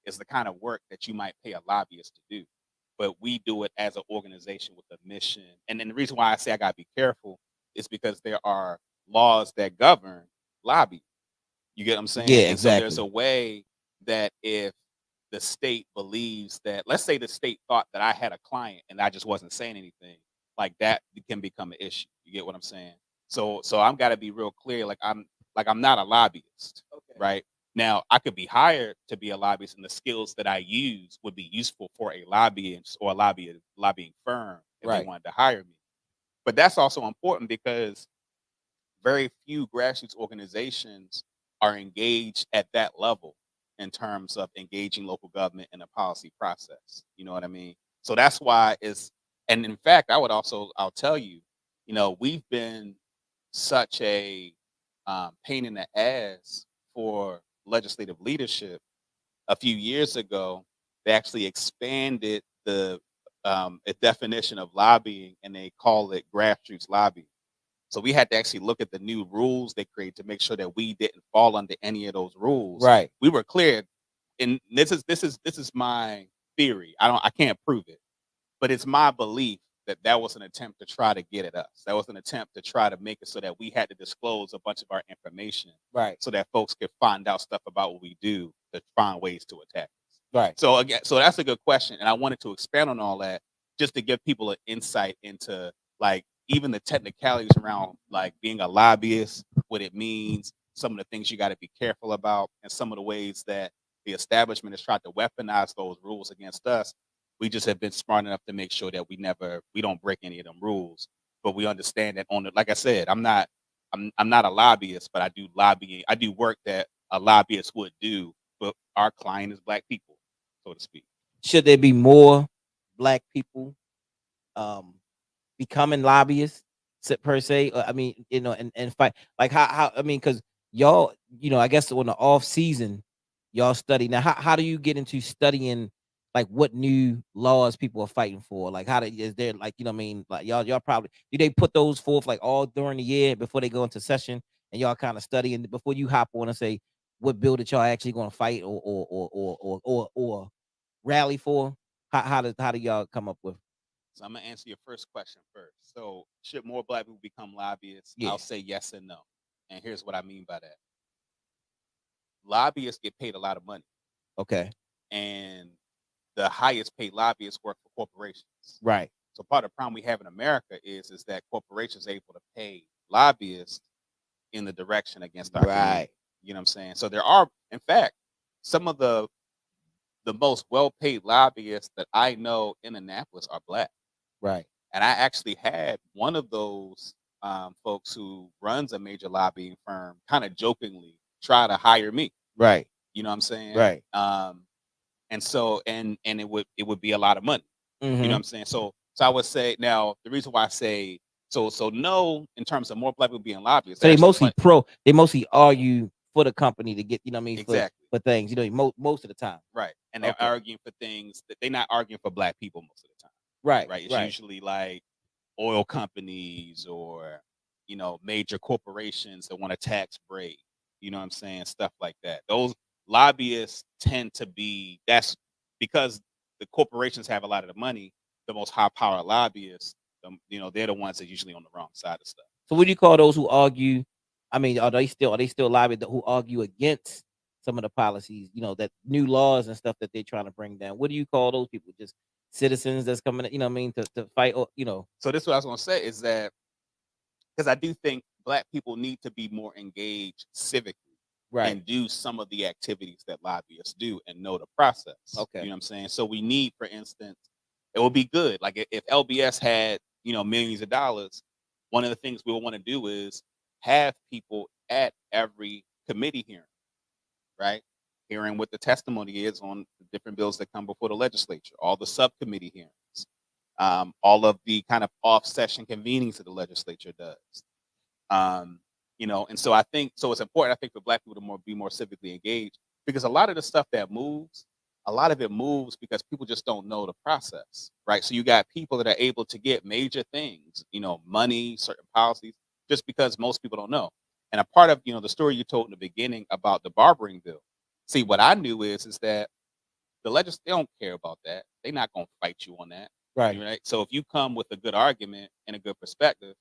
is the kind of work that you might pay a lobbyist to do. But we do it as an organization with a mission. And then the reason why I say I gotta be careful is because there are laws that govern lobby. You get what I'm saying?
Yeah,
And so there's
exactly.
a way that if the state believes that, let's say the state thought that I had a client and I just wasn't saying anything, like that can become an issue. You get what I'm saying? So I'm got to be real clear. Like I'm not a lobbyist,
Okay.
right? Now I could be hired to be a lobbyist, and the skills that I use would be useful for a lobbyist or a lobbying firm if they
Right.
wanted to hire me. But that's also important because very few grassroots organizations are engaged at that level in terms of engaging local government in a policy process. You know what I mean? So that's why and in fact, I'll tell you, we've been such a pain in the ass for legislative leadership. A few years ago, they actually expanded a definition of lobbying, and they call it grassroots lobbying. So we had to actually look at the new rules they created to make sure that we didn't fall under any of those rules.
Right.
We were clear, and this is my theory. I can't prove it, but it's my belief that that was an attempt to try to get at us. That was an attempt to try to make it so that we had to disclose a bunch of our information,
Right.
so that folks could find out stuff about what we do to find ways to attack us.
Right.
So again, so that's a good question, and I wanted to expand on all that just to give people an insight into, like, even the technicalities around, like, being a lobbyist, what it means, some of the things you got to be careful about, and some of the ways that the establishment has tried to weaponize those rules against us. We just have been smart enough to make sure that we don't break any of them rules. But we understand that like I said, I'm not a lobbyist, but I do lobbying. I do work that a lobbyist would do, but our client is Black people, so to speak.
Should there be more Black people um becoming lobbyists, per se? I mean, and fight, like, how I mean, because y'all, I guess on the off season, y'all study. Now, how do you get into studying, like, what new laws people are fighting for? Like, is there, like, what I mean, like, y'all probably, do they put those forth, like, all during the year before they go into session, and y'all kind of study, and before you hop on and say what bill that y'all actually going to fight, or rally for? How do y'all come up with?
So I'm gonna answer your first question first. So should more Black people become lobbyists?
Yeah.
I'll say yes and no. And here's what I mean by that. Lobbyists get paid a lot of money,
Okay.
and the highest paid lobbyists work for corporations.
Right.
So part of the problem we have in America is that corporations are able to pay lobbyists in the direction against our community.
Right.
You know what I'm saying? So there are, in fact, some of the most well-paid lobbyists that I know in Annapolis are Black.
Right.
And I actually had one of those folks who runs a major lobbying firm kind of jokingly try to hire me.
Right.
You know what I'm saying?
Right.
And so and it would be a lot of money. You know what
Mm-hmm.
I'm saying? So I would say, now the reason why I say so no, in terms of more Black people being lobbyists,
So they
actually
mostly they mostly argue for the company to get, what I mean,
exactly
for things, most of the time.
right. And they're
Okay.
arguing for things that they're not arguing for Black people most of the time.
Right.
Right. It's
Right.
usually like oil companies or major corporations that want a tax break, you know what I'm saying, stuff like that. Those lobbyists tend to be, that's because the corporations have a lot of the money. The most high power lobbyists, they're the ones that usually on the wrong side of stuff.
So what do you call those who argue? I mean, are they still lobbyists who argue against some of the policies, that new laws and stuff that they're trying to bring down? What do you call those people? Just citizens that's coming, what I mean, to fight, or.
So this is what I was going to say, is that because I do think Black people need to be more engaged civically
Right.
and do some of the activities that lobbyists do and know the process.
Okay.
You know what I'm saying? So we need, for instance, it would be good. Like if LBS had, millions of dollars, one of the things we would want to do is have people at every committee hearing, right? Hearing what the testimony is on the different bills that come before the legislature, all the subcommittee hearings, all of the kind of off-session convenings that the legislature does. And so I think it's important, I think, for Black people to be more civically engaged, because a lot of the stuff that moves, a lot of it moves because people just don't know the process, right? So you got people that are able to get major things, money, certain policies, just because most people don't know. And a part of, the story you told in the beginning about the barbering bill. See, what I knew is that the they don't care about that. They're not going to fight you on that.
Right.
Right. So if you come with a good argument and a good perspective,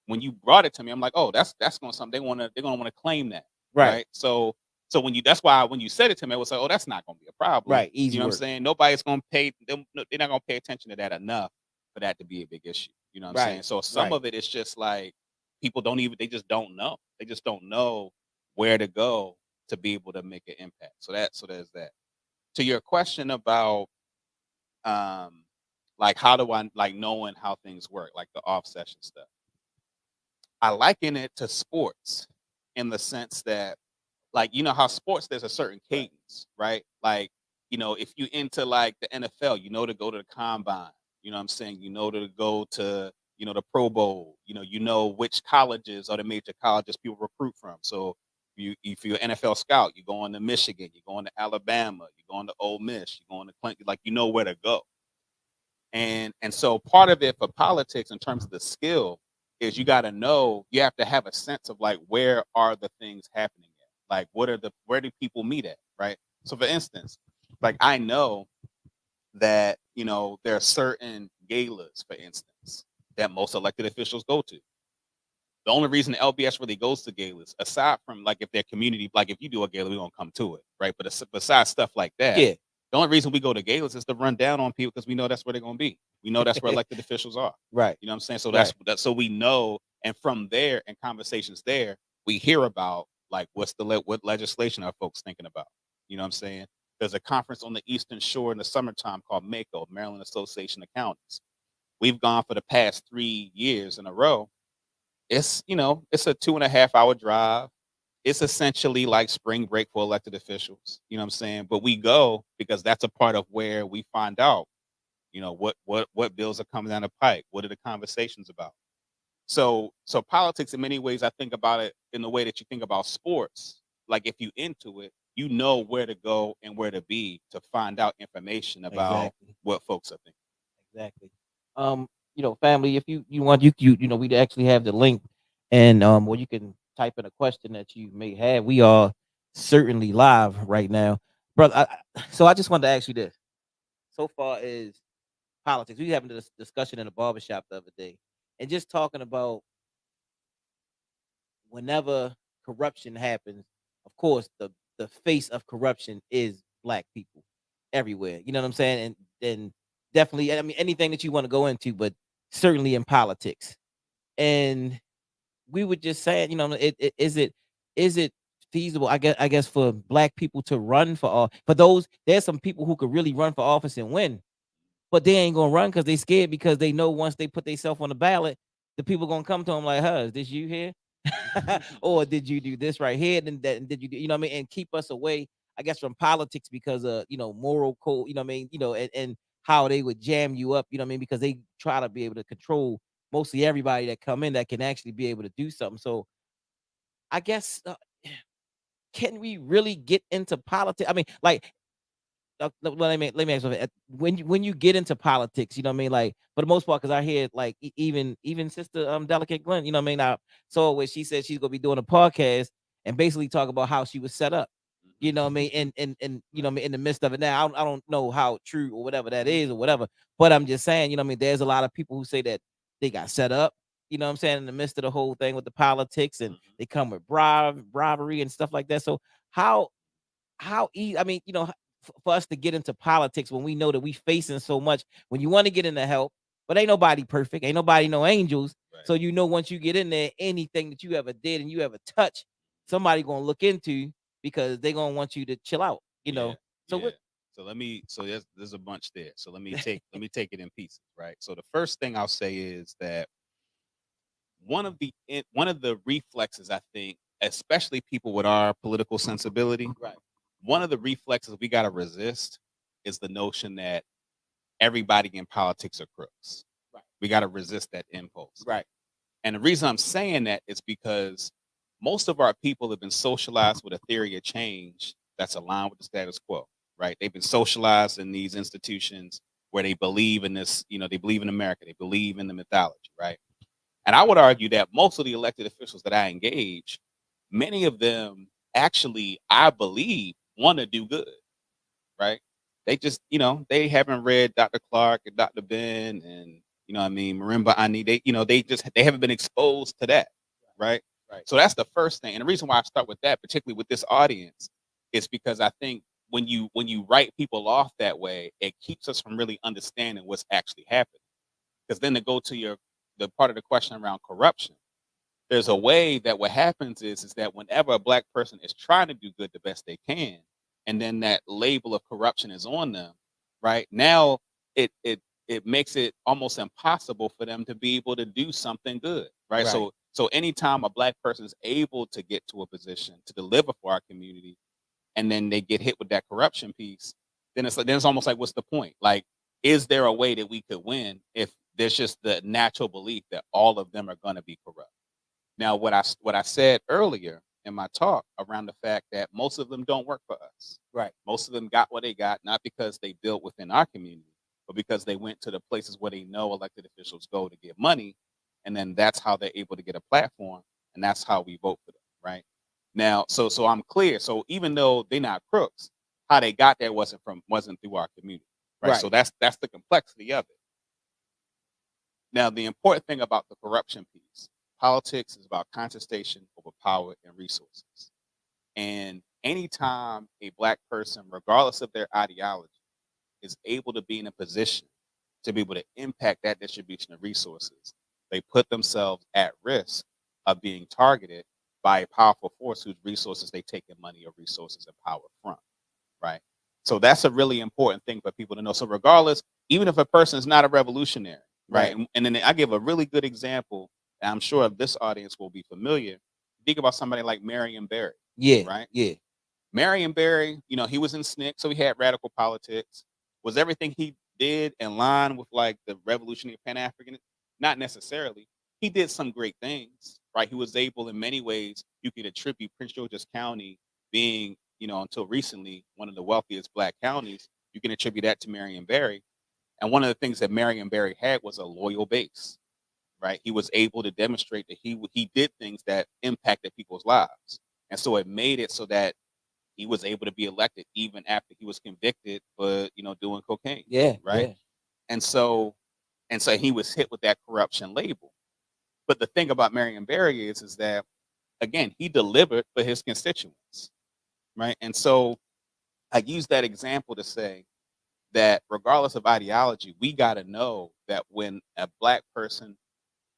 when you brought it to me, I'm like, oh, that's going to something they're going to want to claim that.
Right.
So So that's why when you said it to me, I was like, oh, that's not going to be a problem.
Right. Easy
You know what I'm
work.
saying? Nobody's going to pay. They're not going to pay attention to that enough for that to be a big issue. You know what I'm saying?
Right.
So some
Right.
of it is just like people don't even. They just don't know. They just don't know where to go to be able to make an impact. So there's that. To your question about um like how do I like knowing how things work, like the off session stuff. I liken it to sports in the sense that, like, you know how sports there's a certain cadence, right? Like, you know, if you into like the NFL, you know to go to the combine. You know what I'm saying? You know to go to, you know, the Pro Bowl. You know which colleges are the major colleges people recruit from. So if you're an NFL scout, you go on to Michigan, you go on to Alabama, you go on to Ole Miss, you go on to Clinton, like you know where to go. And so part of it for politics in terms of the skill is you got to know, you have to have a sense of like where are the things happening at, like where do people meet at, right? So for instance, like I know that, you know, there are certain galas, for instance, that most elected officials go to. The only reason the LBS really goes to galas, aside from like if their community, like if you do a gala, we're gonna come to it, right? But besides stuff like that,
Yeah.
the only reason we go to galas is to run down on people because we know that's where they're gonna be. We know that's where elected officials are.
Right.
You know what I'm saying? So
Right.
that's so we know, and from there and conversations there, we hear about like what legislation are folks thinking about. You know what I'm saying? There's a conference on the Eastern Shore in the summertime called MACO, Maryland Association of Counties. We've gone for the past 3 years in a row. It's, you know, it's a 2.5 hour drive. It's essentially like spring break for elected officials. You know what I'm saying? But we go because that's a part of where we find out, you know, what bills are coming down the pike. What are the conversations about? So politics in many ways, I think about it in the way that you think about sports. Like if you into it, you know where to go and where to be to find out information about
Exactly.
what folks are thinking.
Exactly. Family, if you want, we actually have the link, and where you can type in a question that you may have. We are certainly live right now, brother. So I just wanted to ask you this. So far as politics, we having this discussion in a barbershop the other day, and just talking about whenever corruption happens, of course, the face of corruption is black people everywhere. You know what I'm saying? And definitely, I mean, anything that you want to go into, but certainly in politics. And we were just saying, is it feasible? I guess for black people to run for all, for those, there's some people who could really run for office and win, but they ain't gonna run because they scared, because they know once they put themselves on the ballot, the people gonna come to them like, "Huh, is this you here?" Or did you do this right here? And that, and did you do, what I mean? And keep us away, I guess, from politics because of, moral code, what I mean, and how they would jam you up, what I mean, because they try to be able to control mostly everybody that come in that can actually be able to do something. So I guess, can we really get into politics? I mean, like, let me ask you something. When you get into politics, what I mean, like, for the most part, because I hear like, even Sister Delicate Glenn, what I mean, I saw where she said she's gonna be doing a podcast and basically talk about how she was set up, what I mean, and what I mean, in the midst of it. Now I don't know how true or whatever that is or whatever, but I'm just saying, what I mean, there's a lot of people who say that they got set up, what I'm saying, in the midst of the whole thing with the politics, and
Mhm.
they come with bribery and stuff like that. So how easy, I mean, for us to get into politics when we know that we facing so much, when you want to get into help, but ain't nobody perfect, ain't nobody no angels.
Right.
So once you get in there, anything that you ever did and you ever touched, somebody gonna look into, because they gonna want you to chill out.
Yeah.
So
Yeah.
what?
So there's a bunch there. So let me take it in pieces, right? So the first thing I'll say is that one of the reflexes, I think, especially people with our political sensibility,
Right.
one of the reflexes we got to resist is the notion that everybody in politics are crooks.
Right.
We got to resist that impulse.
Right.
And the reason I'm saying that is because most of our people have been socialized with a theory of change that's aligned with the status quo, right? They've been socialized in these institutions where they believe in this, they believe in America, they believe in the mythology, right? And I would argue that most of the elected officials that I engage, many of them actually, I believe, want to do good, right? They just, they haven't read Dr. Clark and Dr. Ben and, I mean, Marimba Ani. They haven't been exposed to that, right?
Right.
So that's the first thing. And the reason why I start with that, particularly with this audience, It's because I think when you write people off that way, it keeps us from really understanding what's actually happening. Because then to go to the part of the question around corruption, there's a way that what happens is that whenever a black person is trying to do good the best they can, and then that label of corruption is on them, right? Now it makes it almost impossible for them to be able to do something good, right?
Right.
So anytime a black person is able to get to a position to deliver for our community, and then they get hit with that corruption piece, then it's almost like, what's the point? Like, is there a way that we could win if there's just the natural belief that all of them are going to be corrupt? Now, what I said earlier in my talk around the fact that most of them don't work for us.
Right.
Most of them got what they got not because they built within our community, but because they went to the places where they know elected officials go to get money, and then that's how they're able to get a platform, and that's how we vote for them, right? Now, so I'm clear. So even though they're not crooks, how they got there wasn't through our community, right?
Right.
So that's the complexity of it. Now, the important thing about the corruption piece, politics is about contestation over power and resources. And anytime a black person, regardless of their ideology, is able to be in a position to be able to impact that distribution of resources, they put themselves at risk of being targeted by a powerful force whose resources they take in money or resources and power from, right? So that's a really important thing for people to know. So regardless, even if a person is not a revolutionary, right?
Right.
And then I give a really good example, and I'm sure this audience will be familiar. Think about somebody like Marion Barry,
Yeah.
right?
Yeah.
Marion Barry, he was in SNCC, so he had radical politics. Was everything he did in line with like the revolutionary Pan African? Not necessarily. He did some great things, right? He was able, in many ways, you could attribute Prince George's County being, until recently, one of the wealthiest black counties. You can attribute that to Marion Barry. And one of the things that Marion Barry had was a loyal base, right? He was able to demonstrate that he did things that impacted people's lives. And so it made it so that he was able to be elected even after he was convicted for doing cocaine,
Yeah.
right?
Yeah.
And so he was hit with that corruption label. But the thing about Marion Barry is that, again, he delivered for his constituents, right? And so I use that example to say that regardless of ideology, we got to know that when a black person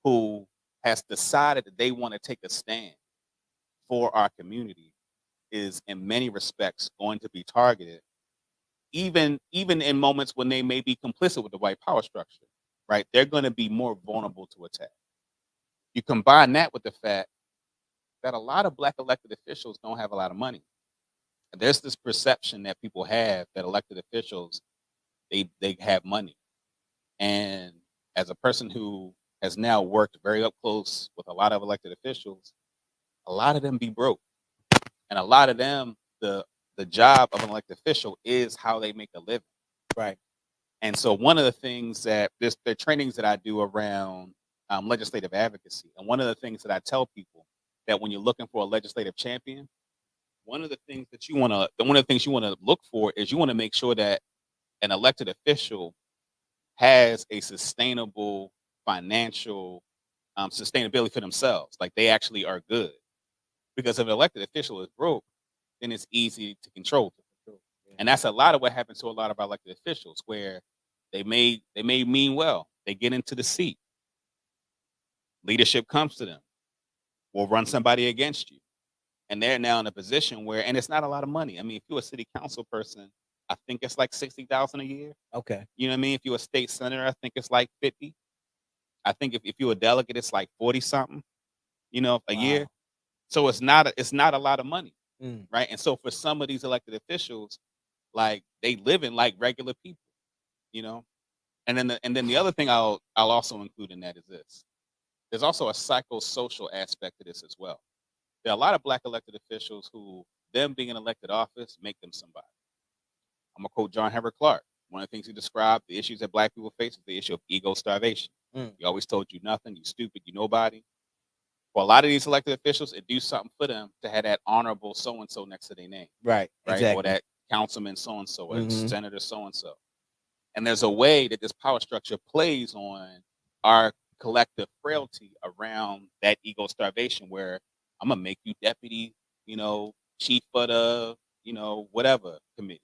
who has decided that they want to take a stand for our community is in many respects going to be targeted, even in moments when they may be complicit with the white power structure, right? They're going to be more vulnerable to attack. You combine that with the fact that a lot of black elected officials don't have a lot of money. There's this perception that people have that elected officials they have money. And as a person who has now worked very up close with a lot of elected officials, a lot of them be broke. And a lot of them, the job of an elected official is how they make a living.
Right.
And so one of the things that the trainings that I do around legislative advocacy, and one of the things that I tell people that when you're looking for a legislative champion, one of the things you want to look for is you want to make sure that an elected official has a sustainable financial sustainability for themselves. Like they actually are good. Because if an elected official is broke, then it's easy to control them.
Yeah.
And that's a lot of what happens to a lot of our elected officials, where they may mean well. They get into the seat. Leadership comes to them. Will run somebody against you. And they're now in a position where, and it's not a lot of money. I mean, if you're a city council person, I think it's like 60,000 a year.
Okay.
You know what I mean? If you're a state senator, I think it's like 50. I think if you're a delegate, it's like 40 something, a year.
Wow.
So it's not a lot of money.
Mm.
Right. And so for some of these elected officials, like they live in like regular people, you know. And then the other thing I'll also include in that is this. There's also a psychosocial aspect to this as well. There are a lot of black elected officials who them being in elected office make them somebody. I'm gonna quote John Henrik Clark. One of the things he described, the issues that black people face is the issue of ego starvation.
Mm.
He always told you nothing, you stupid, you nobody. For a lot of these elected officials, it do something for them to have that honorable so and so next to their name,
Right.
right? Or
Exactly.
that councilman so and so, or
Mm-hmm.
senator so and so. And there's a way that this power structure plays on our collective frailty around that ego starvation, where I'm gonna make you deputy, chief of the, whatever committee,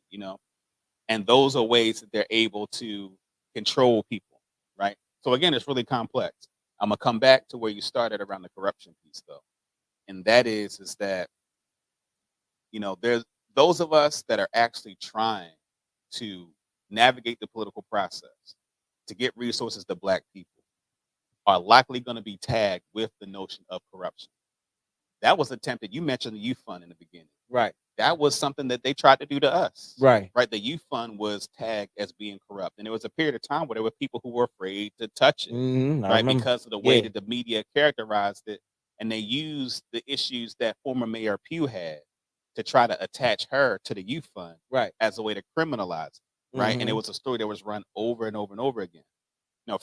and those are ways that they're able to control people, right? So again, it's really complex. I'm gonna come back to where you started around the corruption piece, though, and that is that there's those of us that are actually trying to navigate the political process to get resources to Black people are likely going to be tagged with the notion of corruption. That was attempted. You mentioned the youth fund in the beginning.
Right.
That was something that they tried to do to us.
Right.
Right. The youth fund was tagged as being corrupt. And there was a period of time where there were people who were afraid to touch it,
I
right?
remember.
Because of the way
Yeah.
that the media characterized it. And they used the issues that former Mayor Pugh had to try to attach her to the youth fund
Right.
as a way to criminalize it. Right. And it was a story that was run over and over and over again.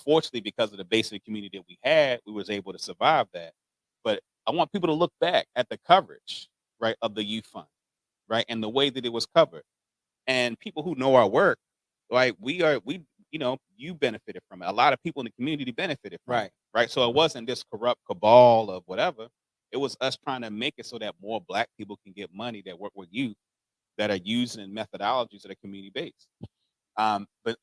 Fortunately, because of the basic community that we had, we was able to survive that. But I want people to look back at the coverage, right, of the youth fund, right, and the way that it was covered. And people who know our work, like you benefited from it. A lot of people in the community benefited from
Right.
it, right? So it wasn't this corrupt cabal of whatever. It was us trying to make it so that more Black people can get money that work with youth that are using methodologies that are community based. But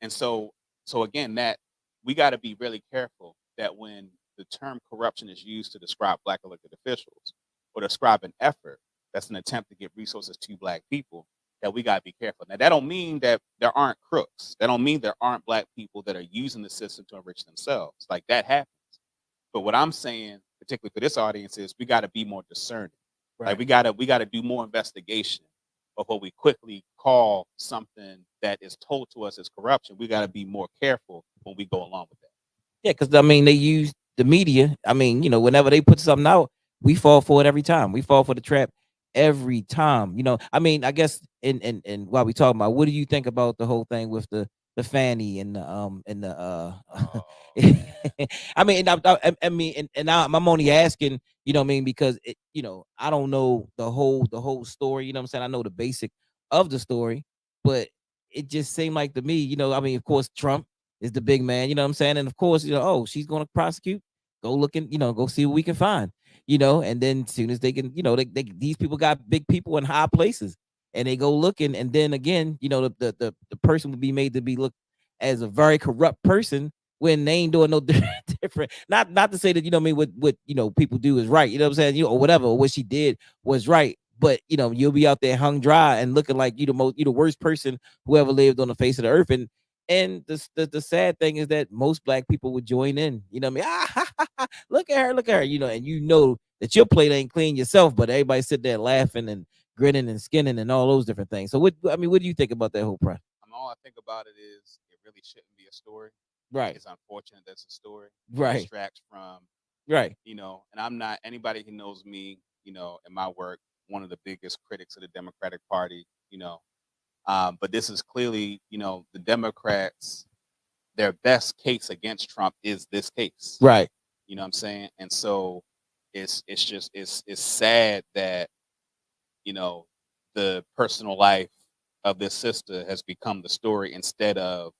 again, that we got to be really careful that when the term corruption is used to describe Black elected officials or describe an effort that's an attempt to get resources to Black people, that we got to be careful. Now, that don't mean that there aren't crooks. That don't mean there aren't Black people that are using the system to enrich themselves. Like that happens. But what I'm saying, particularly for this audience, is we got to be more discerning. Like
Right.
we gotta do more investigation before we quickly call something that is told to us as corruption. We got to be more careful when we go along with that.
Yeah, because I mean, they use the media. I mean, whenever they put something out, we fall for it every time. We fall for the trap every time. I mean, I guess in while we talking about, what do you think about the whole thing with the Fanny and the
Oh man.
I mean, I mean, and I'm only asking, what I mean, because I don't know the whole story. You know what I'm saying? I know the basic of the story, but it just seemed like to me, I mean, of course, Trump is the big man, you know what I'm saying? And of course, oh, she's going to prosecute. Go look and go see what we can find, and then as soon as they can, these people got big people in high places, and they go looking, and then again, the person would be made to be looked as a very corrupt person when they ain't doing no different. Not to say that, what I mean, what people do is right, you know what I'm saying, or whatever, or what she did was right. But you'll be out there hung dry and looking like you the worst person who ever lived on the face of the earth. And the sad thing is that most Black people would join in. You know what I mean? Look at her, look at her. And that your plate ain't clean yourself, but everybody sit there laughing and grinning and skinning and all those different things. So what do you think about that whole process?
All I think about it is it really shouldn't be a story.
Right,
It's unfortunate that's a story. It
right,
distracts from,
right,
and I'm not anybody who knows me, in my work, one of the biggest critics of the Democratic Party, but this is clearly, the Democrats, their best case against Trump is this case.
right,
You know what I'm saying? And so it's just it's sad that, you know, the personal life of this sister has become the story instead of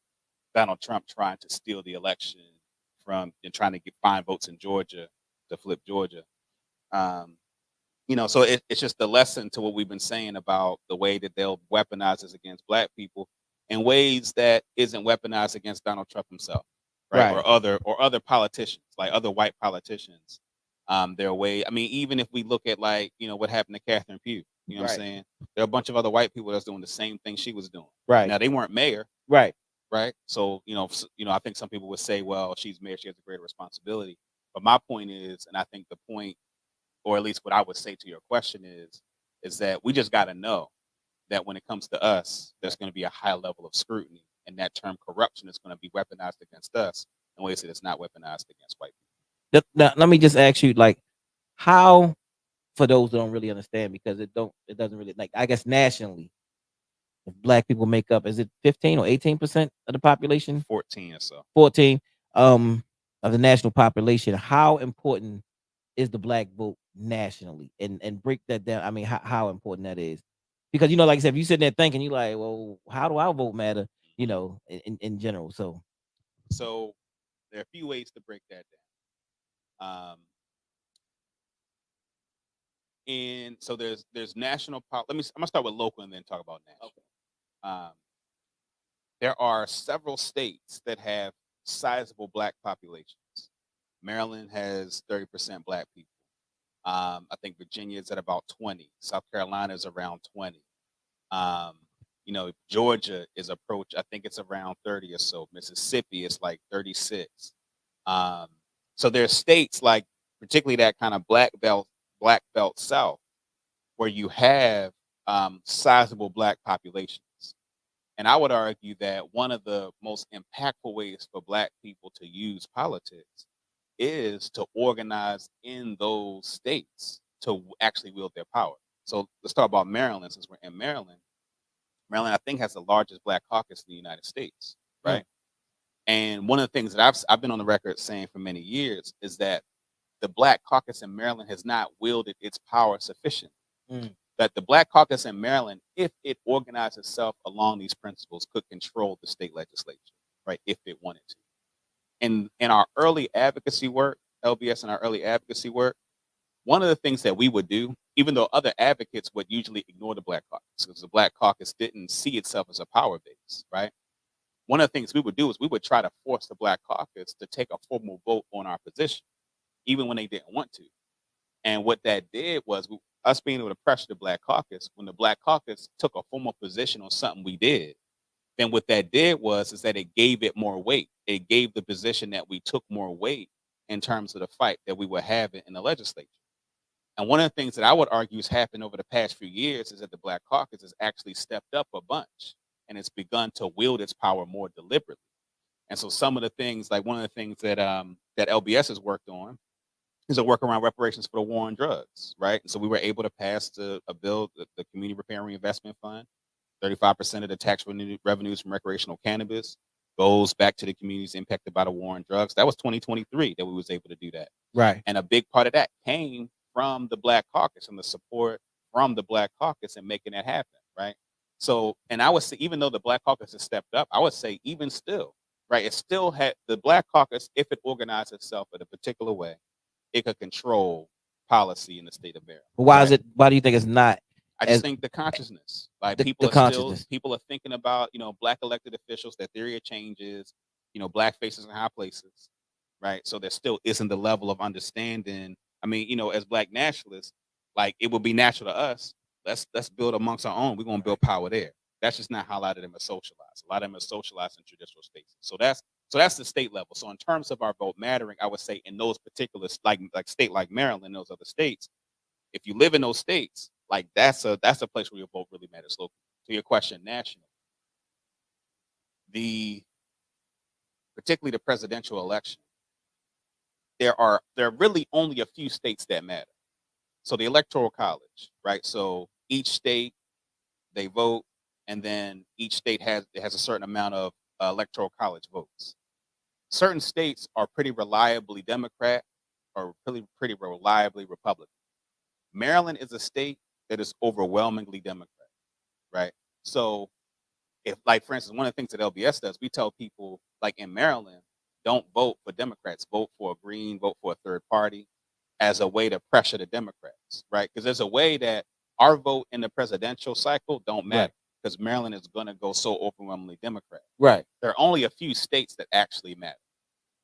Donald Trump trying to steal the election from and trying to get find votes in Georgia to flip Georgia. Um, so it's just the lesson to what we've been saying about the way that they'll weaponize this against Black people in ways that isn't weaponized against Donald Trump himself, right?
right,
Or other politicians, like other white politicians. Their way. I mean, even if we look at like what happened to Catherine Pugh, what I'm
right,
saying? There are a bunch of other white people that's doing the same thing she was doing.
right,
Now they weren't mayor,
right.
right? So I think some people would say, well, she's mayor, she has a greater responsibility. But my point is, and I think the point, or at least what I would say to your question is that we just got to know that when it comes to us, there's going to be a high level of scrutiny, and that term corruption is going to be weaponized against us in ways that it's not weaponized against white people.
Now, let me just ask you, like, how, for those that don't really understand, because it doesn't really, like, I guess nationally, if Black people make up, is it 15 or 18% of the population?
14 or so.
14 of the national population. How important is the Black vote nationally? And break that down. I mean, how important that is. Because like I said, if you sitting there thinking, you like, well, how do our vote matter? In general. So
So there are a few ways to break that down. And so there's national. I'm gonna start with local and then talk about national. Um, there are several states that have sizable black populations. Maryland has 30% black people. I think Virginia is at about 20. South Carolina is around 20. Um, Georgia is approach. I think it's around 30 or so. Mississippi is like 36. Um, so there's states like, particularly that kind of black belt South, where you have sizable black populations. And I would argue that one of the most impactful ways for black people to use politics is to organize in those states to actually wield their power. So let's talk about Maryland, since we're in Maryland. Maryland, I think, has the largest black caucus in the United States, right? And one of the things that I've been on the record saying for many years is that the black caucus in Maryland has not wielded its power sufficiently. That the black caucus in Maryland, if it organized itself along these principles, could control the state legislature, right? If it wanted to. In our early advocacy work, LBS and our early advocacy work, one of the things that we would do, even though other advocates would usually ignore the black caucus because the black caucus didn't see itself as a power base, right? One of the things we would do is we would try to force the black caucus to take a formal vote on our position, even when they didn't want to. And what that did was us being able to pressure the black caucus, when the black caucus took a formal position on something we did, then what that did is that it gave it more weight. It gave the position that we took more weight in terms of the fight that we were having in the legislature. And one of the things that I would argue has happened over the past few years is that the black caucus has actually stepped up a bunch and it's begun to wield its power more deliberately. And so some of the things, like one of the things that that LBS has worked on is a work around reparations for the war on drugs, right? And so we were able to pass a bill, the Community Repair and Reinvestment Fund. 35% of the tax revenues from recreational cannabis goes back to the communities impacted by the war on drugs. That was 2023 that we was able to do that.
Right.
And a big part of that came from the Black Caucus and the support from the Black Caucus and making that happen, right? So, and I would say, even though the Black Caucus has stepped up, I would say even still, right, it still had the Black Caucus, if it organized itself in a particular way, it could control policy in the state of Maryland.
But why is it? Why do you think it's not?
I just think the consciousness, like
the consciousness.
People are thinking about, black elected officials, their theory of changes, black faces in high places, right? So there still isn't the level of understanding. I mean, as black nationalists, like it would be natural to us. Let's build amongst our own. We're gonna build power there. That's just not how a lot of them are socialized. A lot of them are socialized in traditional spaces. So that's the state level. So in terms of our vote mattering, I would say in those particular like state like Maryland, those other states, if you live in those states, like that's a place where your vote really matters locally. To your question, national, particularly the presidential election, there are really only a few states that matter. So the electoral college, right? So each state, they vote, and then each state has a certain amount of electoral college votes. Certain states are pretty reliably Democrat or pretty reliably Republican. Maryland is a state that is overwhelmingly Democrat, right? So if, like, for instance, one of the things that LBS does, we tell people, like in Maryland, don't vote for Democrats, vote for a Green, vote for a third party as a way to pressure the Democrats, right? Because there's a way that our vote in the presidential cycle don't matter because Maryland is going to go so overwhelmingly Democrat.
Right.
There are only a few states that actually matter.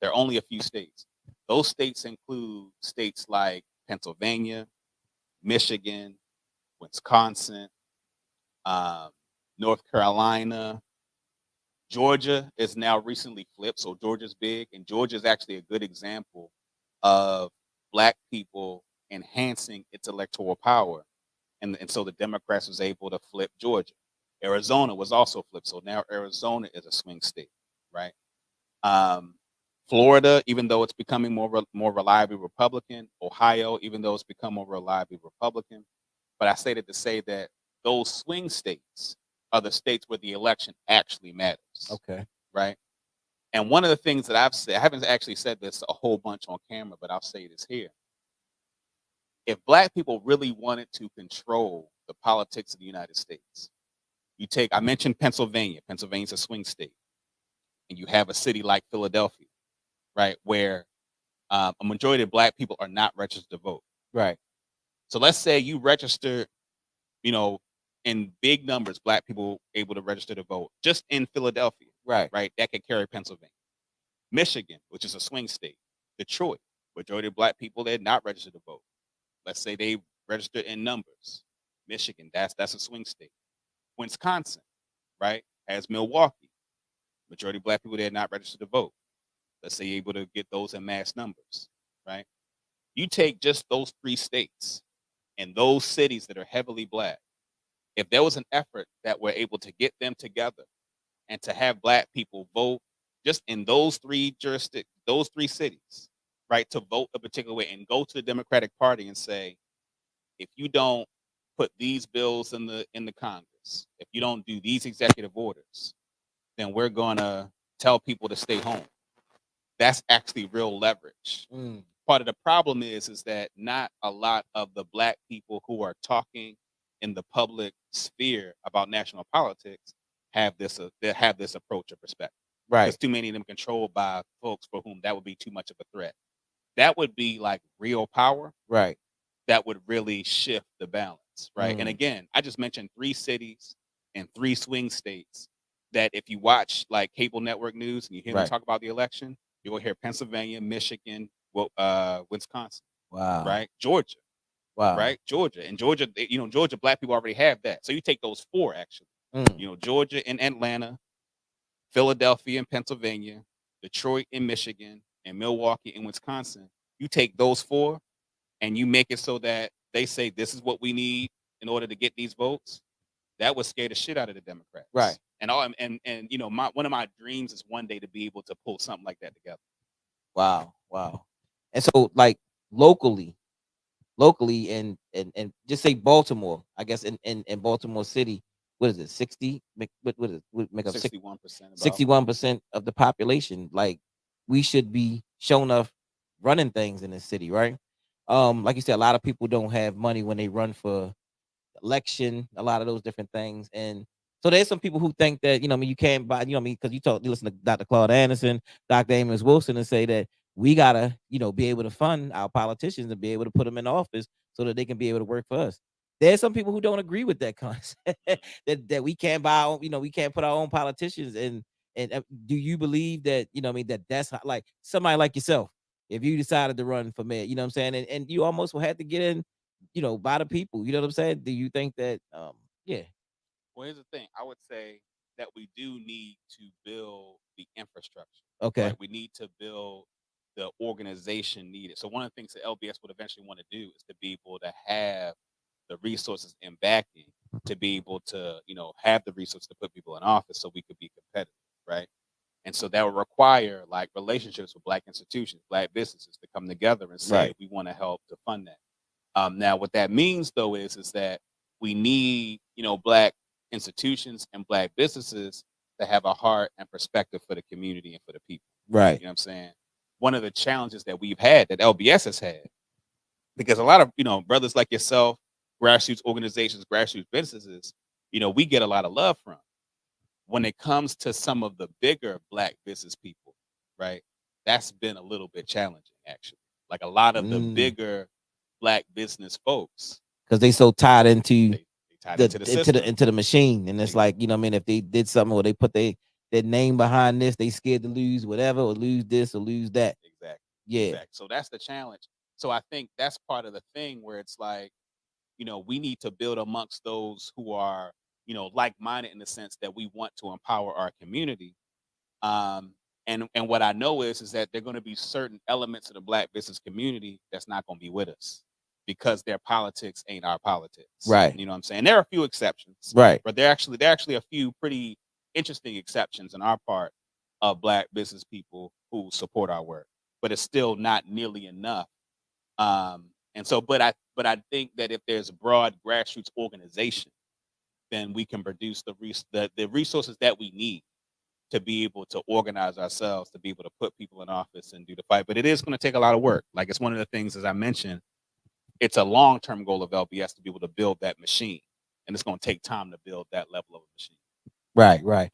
There are only a few states. Those states include states like Pennsylvania, Michigan, Wisconsin, North Carolina. Georgia is now recently flipped, so Georgia's big, and Georgia is actually a good example of black people enhancing its electoral power, and so the Democrats was able to flip Georgia. Arizona was also flipped, so now Arizona is a swing state, right? Florida, even though it's becoming more reliably Republican. Ohio, even though it's become more reliably Republican. But I say that to say that those swing states are the states where the election actually matters.
Okay.
Right. And one of the things that I've said, I haven't actually said this a whole bunch on camera, but I'll say this here. If black people really wanted to control the politics of the United States, I mentioned Pennsylvania. Pennsylvania's a swing state. And you have a city like Philadelphia, right, where a majority of black people are not registered to vote.
Right.
So let's say you registered, you know, in big numbers, black people able to register to vote just in Philadelphia,
Right.
right? That could carry Pennsylvania. Michigan, which is a swing state. Detroit, majority of black people that not registered to vote. Let's say they registered in numbers. Michigan, that's a swing state. Wisconsin, right, has Milwaukee. Majority of black people that not registered to vote. Let's say you're able to get those in mass numbers, right? You take just those three states and those cities that are heavily black. If there was an effort that we're able to get them together and to have black people vote just in those three those three cities, right, to vote a particular way and go to the Democratic Party and say, if you don't put these bills in the Congress, if you don't do these executive orders, then we're gonna tell people to stay home. That's actually real leverage. Part of the problem is that not a lot of the black people who are talking in the public sphere about national politics have this approach or perspective.
Right.
Because too many of them controlled by folks for whom that would be too much of a threat. That would be like real power.
Right.
That would really shift the balance, right? And again, I just mentioned three cities and three swing states that if you watch like cable network news and you hear them
Right.
talk about the election, you will hear Pennsylvania, Michigan, Wisconsin,
Wow.
right? Georgia,
Wow.
right? Georgia. And Georgia, Georgia, black people already have that. So you take those four actually, Georgia and Atlanta, Philadelphia and Pennsylvania, Detroit and Michigan, and Milwaukee and Wisconsin. You take those four and you make it so that they say this is what we need in order to get these votes, that would scare the shit out of the Democrats.
Right.
And all and one of my dreams is one day to be able to pull something like that together.
Wow. Wow. And so like locally and just say Baltimore, I guess in Baltimore City, what is it, 60? What is it? Would make up
61%
61% of the population. Like we should be shown up running things in this city, right? Like you said, a lot of people don't have money when they run for election, a lot of those different things. And so there's some people who think that, you can't buy, because you listen to Dr. Claude Anderson, Dr. Amos Wilson, and say that we gotta, be able to fund our politicians and be able to put them in office so that they can be able to work for us. There's some people who don't agree with that concept that we can't buy, we can't put our own politicians in. And do you believe that, that's how, like somebody like yourself, if you decided to run for mayor, you know what I'm saying? And you almost will have to get in, by the people. You know what I'm saying? Do you think that yeah.
Well, here's the thing. I would say that we do need to build the infrastructure.
Okay.
Right? We need to build the organization needed. So one of the things that LBS would eventually want to do is to be able to have the resources and backing to be able to, have the resources to put people in office so we could be competitive, right? And so that would require like relationships with black institutions, black businesses to come together and say,
Right.
we want to help to fund that. Now, what that means though is that we need, black institutions and black businesses to have a heart and perspective for the community and for the people.
Right.
You know what I'm saying? One of the challenges that we've had, that LBS has had, because a lot of, brothers like yourself, grassroots organizations, grassroots businesses, we get a lot of love from. When it comes to some of the bigger black business people, right? That's been a little bit challenging, actually. Like a lot of the bigger black business folks,
because they so tied into
they tied into the system.
into the machine, and it's like, if they did something or they put their name behind this, they scared to lose whatever or lose this or lose that.
Exactly.
Yeah.
Exactly. So that's the challenge. So I think that's part of the thing where it's like, we need to build amongst those who are, like-minded in the sense that we want to empower our community. And what I know is that there are going to be certain elements of the black business community that's not going to be with us because their politics ain't our politics.
Right.
You know what I'm saying? There are a few exceptions.
Right.
But there are actually a few pretty interesting exceptions on our part of black business people who support our work. But it's still not nearly enough. And so, but I think that if there's a broad grassroots organization, then we can produce the resources that we need to be able to organize ourselves, to be able to put people in office and do the fight. But it is going to take a lot of work. Like it's one of the things, as I mentioned, it's a long-term goal of LBS to be able to build that machine. And it's going to take time to build that level of a machine.
Right, right.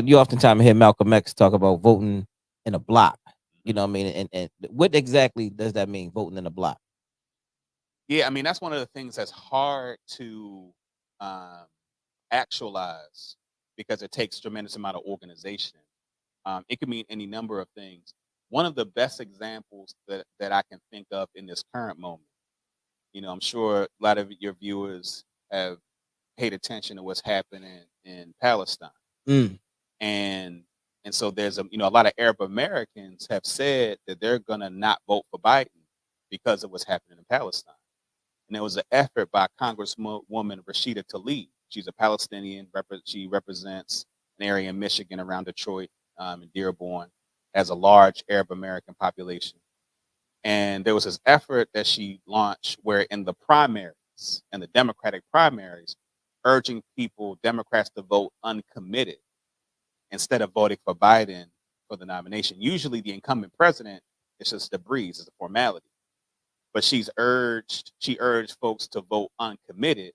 You oftentimes hear Malcolm X talk about voting in a block. You know what I mean? And what exactly does that mean, voting in a block?
Yeah, I mean that's one of the things that's hard to um, actualize because it takes tremendous amount of organization. It can mean any number of things. One of the best examples that I can think of in this current moment, I'm sure a lot of your viewers have paid attention to what's happening in Palestine,
Mm,
and so there's a lot of Arab Americans have said that they're gonna not vote for Biden because of what's happening in Palestine. And there was an effort by Congresswoman Rashida Tlaib. She's a Palestinian. She represents an area in Michigan around Detroit and Dearborn, has a large Arab American population. And there was this effort that she launched where in the primaries, in the Democratic primaries, urging people, Democrats, to vote uncommitted instead of voting for Biden for the nomination. Usually the incumbent president is just a breeze, it's a formality. But she urged folks to vote uncommitted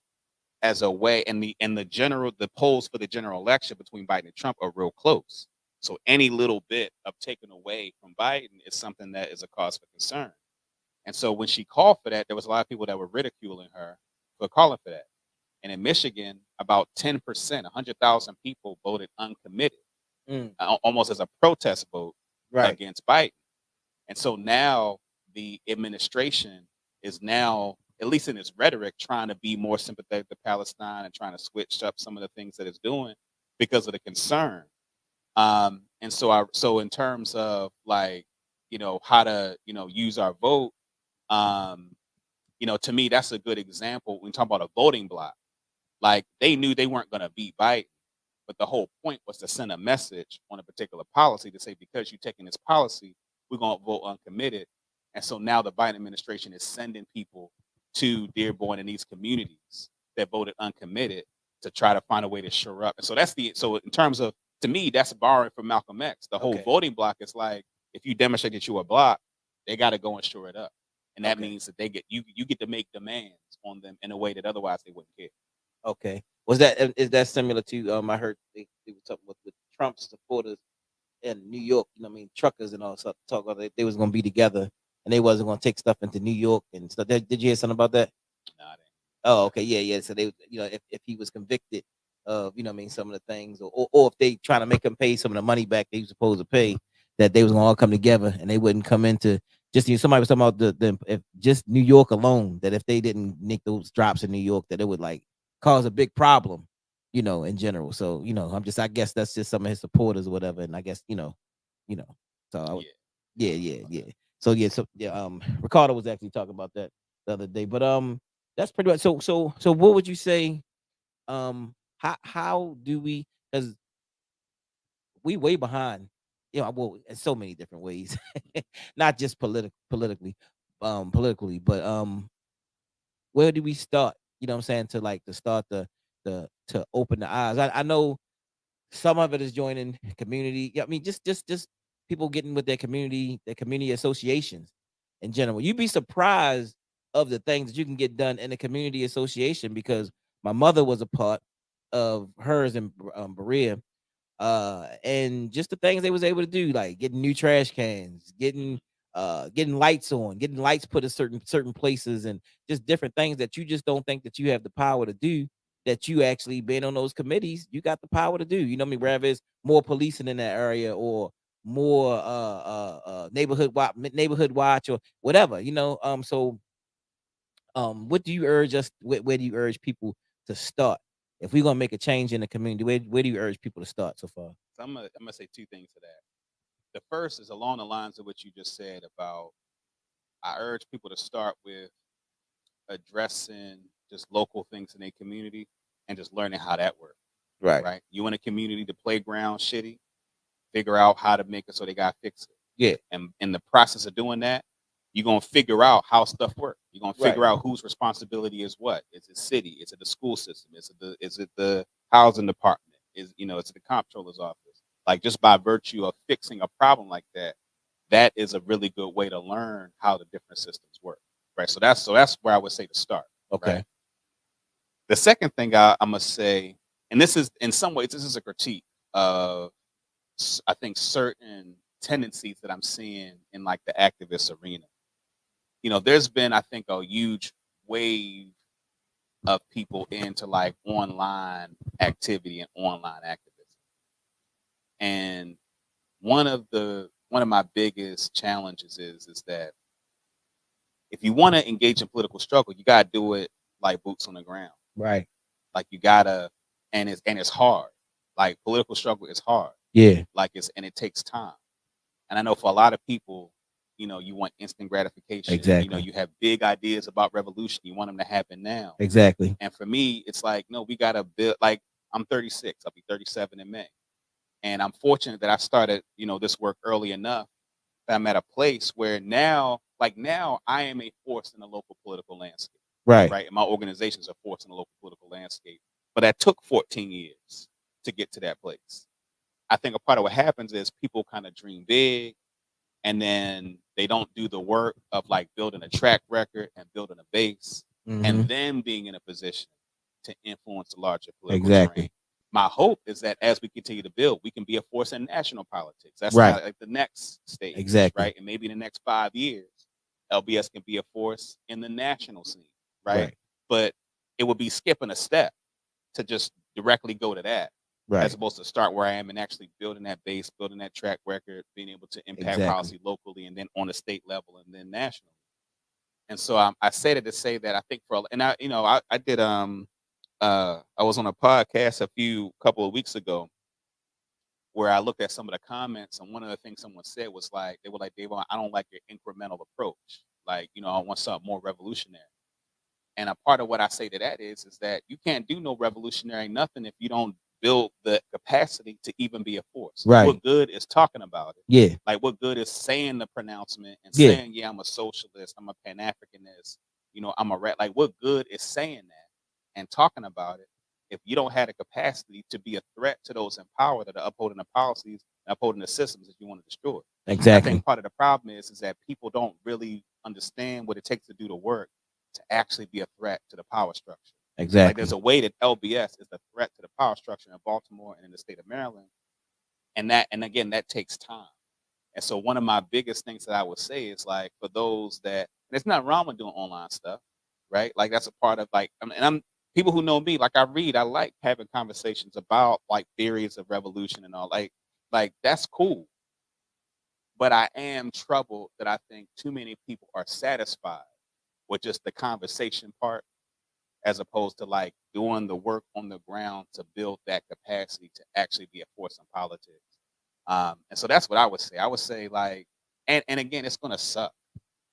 as a way, and the polls for the general election between Biden and Trump are real close. So any little bit of taken away from Biden is something that is a cause for concern. And so when she called for that, there was a lot of people that were ridiculing her for calling for that. And in Michigan, about 10%, 100,000 people voted uncommitted,
mm,
almost as a protest vote
right.
against Biden. And so now the administration is now, at least in its rhetoric, trying to be more sympathetic to Palestine and trying to switch up some of the things that it's doing because of the concern. And so in terms of like, how to, use our vote, um, to me, that's a good example when we talk about a voting block. Like they knew they weren't going to beat Biden, but the whole point was to send a message on a particular policy to say, because you're taking this policy, we're going to vote uncommitted. And so now the Biden administration is sending people to Dearborn and these communities that voted uncommitted to try to find a way to shore up. And so in terms of, to me, that's borrowing from Malcolm X. The whole
Okay.
voting block is like, if you demonstrate that you're a block, they got to go and shore it up. And that
Okay.
means that you get to make demands on them in a way that otherwise they wouldn't care.
Okay. Was that is that similar to I heard they were talking with Trump supporters in New York, I mean, truckers and all stuff talk about they was gonna be together and they wasn't gonna take stuff into New York and stuff. Did you hear something about that?
Nah,
Oh, okay, yeah, yeah. So they, if he was convicted of, I mean, some of the things, or if they trying to make him pay some of the money back they was supposed to pay, that they was gonna all come together and they wouldn't come into just somebody was talking about the if just New York alone, that if they didn't make those drops in New York, that it would like cause a big problem, in general. So, I guess that's just some of his supporters or whatever. And I guess, you know. So I would,
yeah.
yeah,
I heard
yeah,
about
yeah.
that.
So yeah, Ricardo was actually talking about that the other day. But that's pretty much so what would you say? How do we, because we way behind, well, in so many different ways, not just politically, but where do we start? You know what I'm saying? To like to start to open the eyes. I know some of it is joining community. Yeah, I mean, just people getting with their community associations in general. You'd be surprised of the things that you can get done in a community association because my mother was a part of hers in Berea, and just the things they was able to do, like getting new trash cans, getting lights on, getting lights put in certain places, and just different things that you just don't think that you have the power to do, that you actually been on those committees, you got the power to do. You know what I mean? Whether it's more policing in that area or more neighborhood watch or whatever, so what do you urge us, where do you urge people to start if we're gonna make a change in the community? Where do you urge people to start so far?
So I'm gonna say two things to that. The first is along the lines of what you just said about I urge people to start with addressing just local things in their community and just learning how that works.
Right.
Right? You in a community, the playground shitty, figure out how to make it so they got to fix it.
Yeah.
And in the process of doing that, you're gonna figure out how stuff works. You're gonna
Right.
figure out whose responsibility is what. Is it city? Is it the school system? Is it the housing department? Is it the comptroller's office? Like just by virtue of fixing a problem like that, that is a really good way to learn how the different systems work. Right. So that's where I would say to start. Right.
Okay.
The second thing I must say, and this is in some ways this is a critique of I think certain tendencies that I'm seeing in like the activist arena. There's been I think a huge wave of people into like online activity and online activism. And one of my biggest challenges is that if you want to engage in political struggle, you gotta do it like boots on the ground.
Right.
Like you gotta, and it's hard. Like political struggle is hard.
Yeah.
Like it takes time. And I know for a lot of people, you want instant gratification.
Exactly.
You have big ideas about revolution. You want them to happen now.
Exactly.
And for me, it's like, no, we gotta build. Like I'm 36. I'll be 37 in May. And I'm fortunate that I started, this work early enough that I'm at a place where now I am a force in the local political landscape,
Right.
right? And my organizations are force in the local political landscape. But that took 14 years to get to that place. I think a part of what happens is people kind of dream big and then they don't do the work of like building a track record and building a base and then being in a position to influence the larger political terrain. My hope is that as we continue to build, we can be a force in national politics. That's
Right.
kind of like the next stage,
Exactly.
right? And maybe in the next 5 years, LBS can be a force in the national scene, right?
Right.
But it would be skipping a step to just directly go to that,
Right.
as opposed to start where I am and actually building that base, building that track record, being able to impact
Exactly.
policy locally and then on a state level and then nationally. And so I said it to say that I think and I did I was on a podcast a couple of weeks ago where I looked at some of the comments, and one of the things someone said was like, they were like, Dayvon, I don't like your incremental approach. Like, I want something more revolutionary. And a part of what I say to that is that you can't do no revolutionary nothing if you don't build the capacity to even be a force. Like,
Right.
what good is talking about it?
Yeah.
Like, what good is saying the pronouncement and
Yeah.
saying, yeah, I'm a socialist, I'm a Pan-Africanist, I'm a rat. Like, what good is saying that and talking about it if you don't have the capacity to be a threat to those in power that are upholding the policies and upholding the systems that you want to destroy? I
Exactly.
think part of the problem is that people don't really understand what it takes to do the work to actually be a threat to the power structure. Like
Exactly.
there's a way that LBS is a threat to the power structure in Baltimore and in the state of Maryland. And again, that takes time. And so one of my biggest things that I would say is like for those that, and it's not wrong with doing online stuff, right? Like that's a part of like, and I'm people who know me, like I like having conversations about like theories of revolution and all like that's cool. But I am troubled that I think too many people are satisfied with just the conversation part as opposed to like doing the work on the ground to build that capacity to actually be a force in politics. And so that's what I would say. I would say like, and again, it's gonna suck.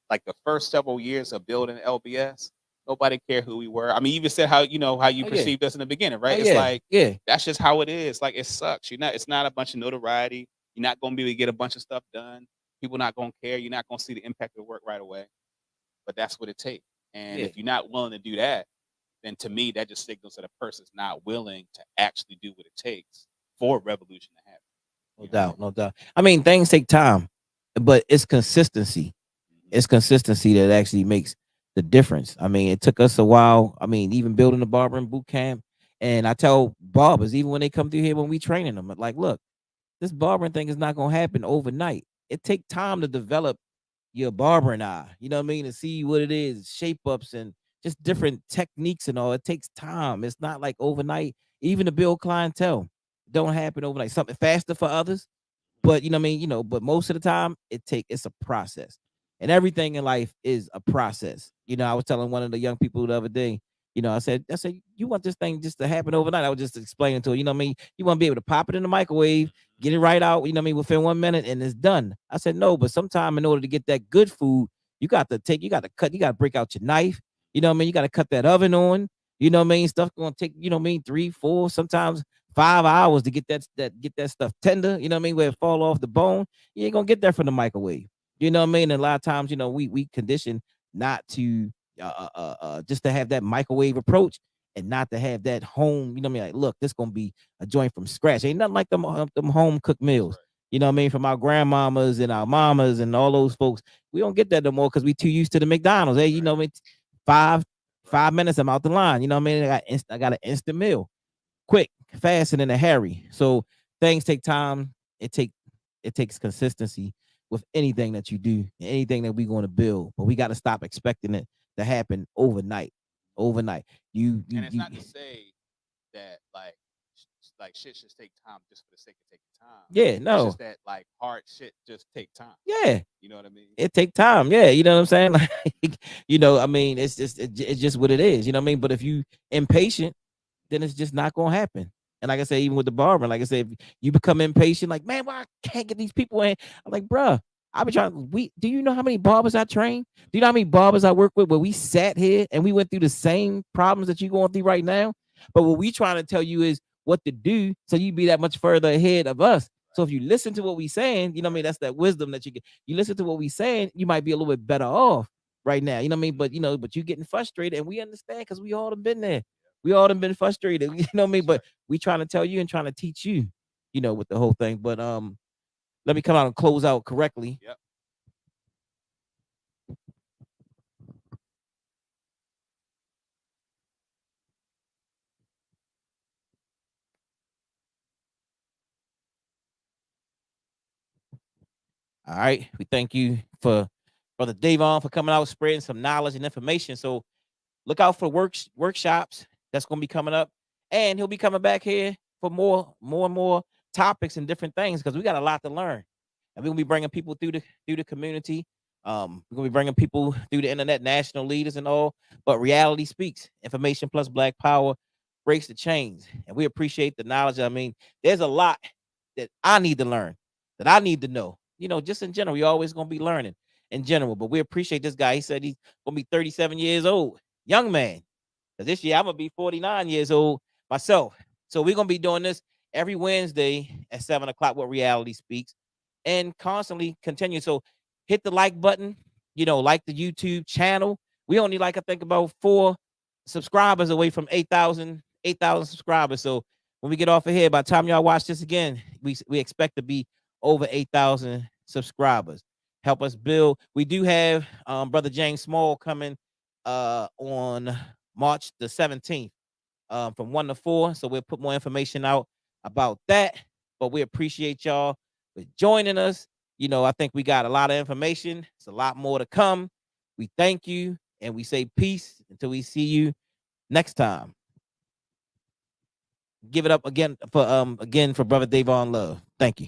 Like the first several years of building LBS, nobody cared who we were. I mean, you even said how you
Oh, yeah.
perceived us in the beginning,
Oh,
right? It's
yeah.
like
Yeah.
that's just how it is. Like it sucks. It's not a bunch of notoriety. You're not gonna be able to get a bunch of stuff done. People not gonna care. You're not gonna see the impact of the work right away. But that's what it takes. And
Yeah.
if you're not willing to do that, then to me that just signals that a person's not willing to actually do what it takes for revolution to happen.
No
You know?
doubt. No doubt. I mean, things take time, but it's consistency.
Mhm.
It's consistency that actually makes the difference. I mean, it took us a while. I mean, even building the barbering boot camp. And I tell barbers, even when they come through here, when we training them, like, look, this barbering thing is not gonna happen overnight. It take time to develop your barbering eye. You know what I mean? To see what it is, shape ups and just different techniques and all. It takes time. It's not like overnight. Even to build clientele, don't happen overnight. Something faster for others, but you know what I mean, but most of the time it's a process. And everything in life is a process. I was telling one of the young people the other day, I said, you want this thing just to happen overnight? I was just explaining to her, you know what I mean? You want to be able to pop it in the microwave, get it right out, you know what I mean, within 1 minute and it's done. I said, no, but sometime in order to get that good food, you got to cut, you got to break out your knife, you know what I mean? You got to cut that oven on, you know what I mean? Stuff gonna take, you know what I mean, 3, 4, sometimes 5 hours to get that stuff tender, you know what I mean, where it fall off the bone. You ain't gonna get that from the microwave. You know what I mean? And a lot of times, we condition not to just to have that microwave approach and not to have that home, you know what I mean? Like, look, this gonna be a joint from scratch. Ain't nothing like them home cooked meals. You know what I mean? From our grandmamas and our mamas and all those folks. We don't get that no more because we too used to the McDonald's. Hey, you know what I mean? Five minutes, I'm out the line. You know what I mean? I got an instant meal, quick, fast, and in a hurry. So things take time. It takes consistency with anything that you do, anything that we're going to build. But we got to stop expecting it to happen overnight. Overnight.
And it's
You
not to say that like shit should take time just for the sake of taking time.
Yeah,
It's
no.
just that like hard shit just take time.
Yeah.
You know what I mean?
It take time. Yeah, you know what I'm saying? Like, I mean, it's just what it is. You know what I mean? But if you impatient, then it's just not gonna happen. And like I said, even with the barber, like I said, if you become impatient, like, man, why I can't get these people in? I'm like, bruh, I be trying. Do you know how many barbers I train? Do you know how many barbers I work with? Where we sat here and we went through the same problems that you're going through right now. But what we trying to tell you is what to do so you be that much further ahead of us. So if you listen to what we saying, you know what I mean? That's that wisdom that you get. You listen to what we saying, you might be a little bit better off right now. You know what I mean? But but you getting frustrated, and we understand because we all have been there. We all done been frustrated, you know what I mean? But we trying to tell you and trying to teach you, with the whole thing. But let me come out and close out correctly.
Yep.
All right. We thank you for Brother Dayvon for coming out, spreading some knowledge and information. So look out for workshops that's going to be coming up, and he'll be coming back here for more and more topics and different things because we got a lot to learn, and we're gonna be bringing people through the community. We're gonna be bringing people through the internet, national leaders and all. But reality speaks. Information plus Black power breaks the chains, and we appreciate the knowledge. I mean, there's a lot that I need to learn, that I need to know. Just in general, you're always gonna be learning in general. But we appreciate this guy. He said he's gonna be 37 years old, young man. Because this year I'm gonna be 49 years old myself. So we're gonna be doing this every Wednesday at 7 o'clock with Reality Speaks and constantly continue. So hit the like button, like the YouTube channel. We only like I think about 4 subscribers away from 8,000 subscribers. So when we get off of here, by the time y'all watch this again, we expect to be over 8,000 subscribers. Help us build. We do have Brother James Small coming on March the 17th from 1 to 4. So we'll put more information out about that. But we appreciate y'all for joining us. I think we got a lot of information. It's a lot more to come. We thank you and we say peace until we see you next time. Give it up again for Brother Dayvon Love. Thank you.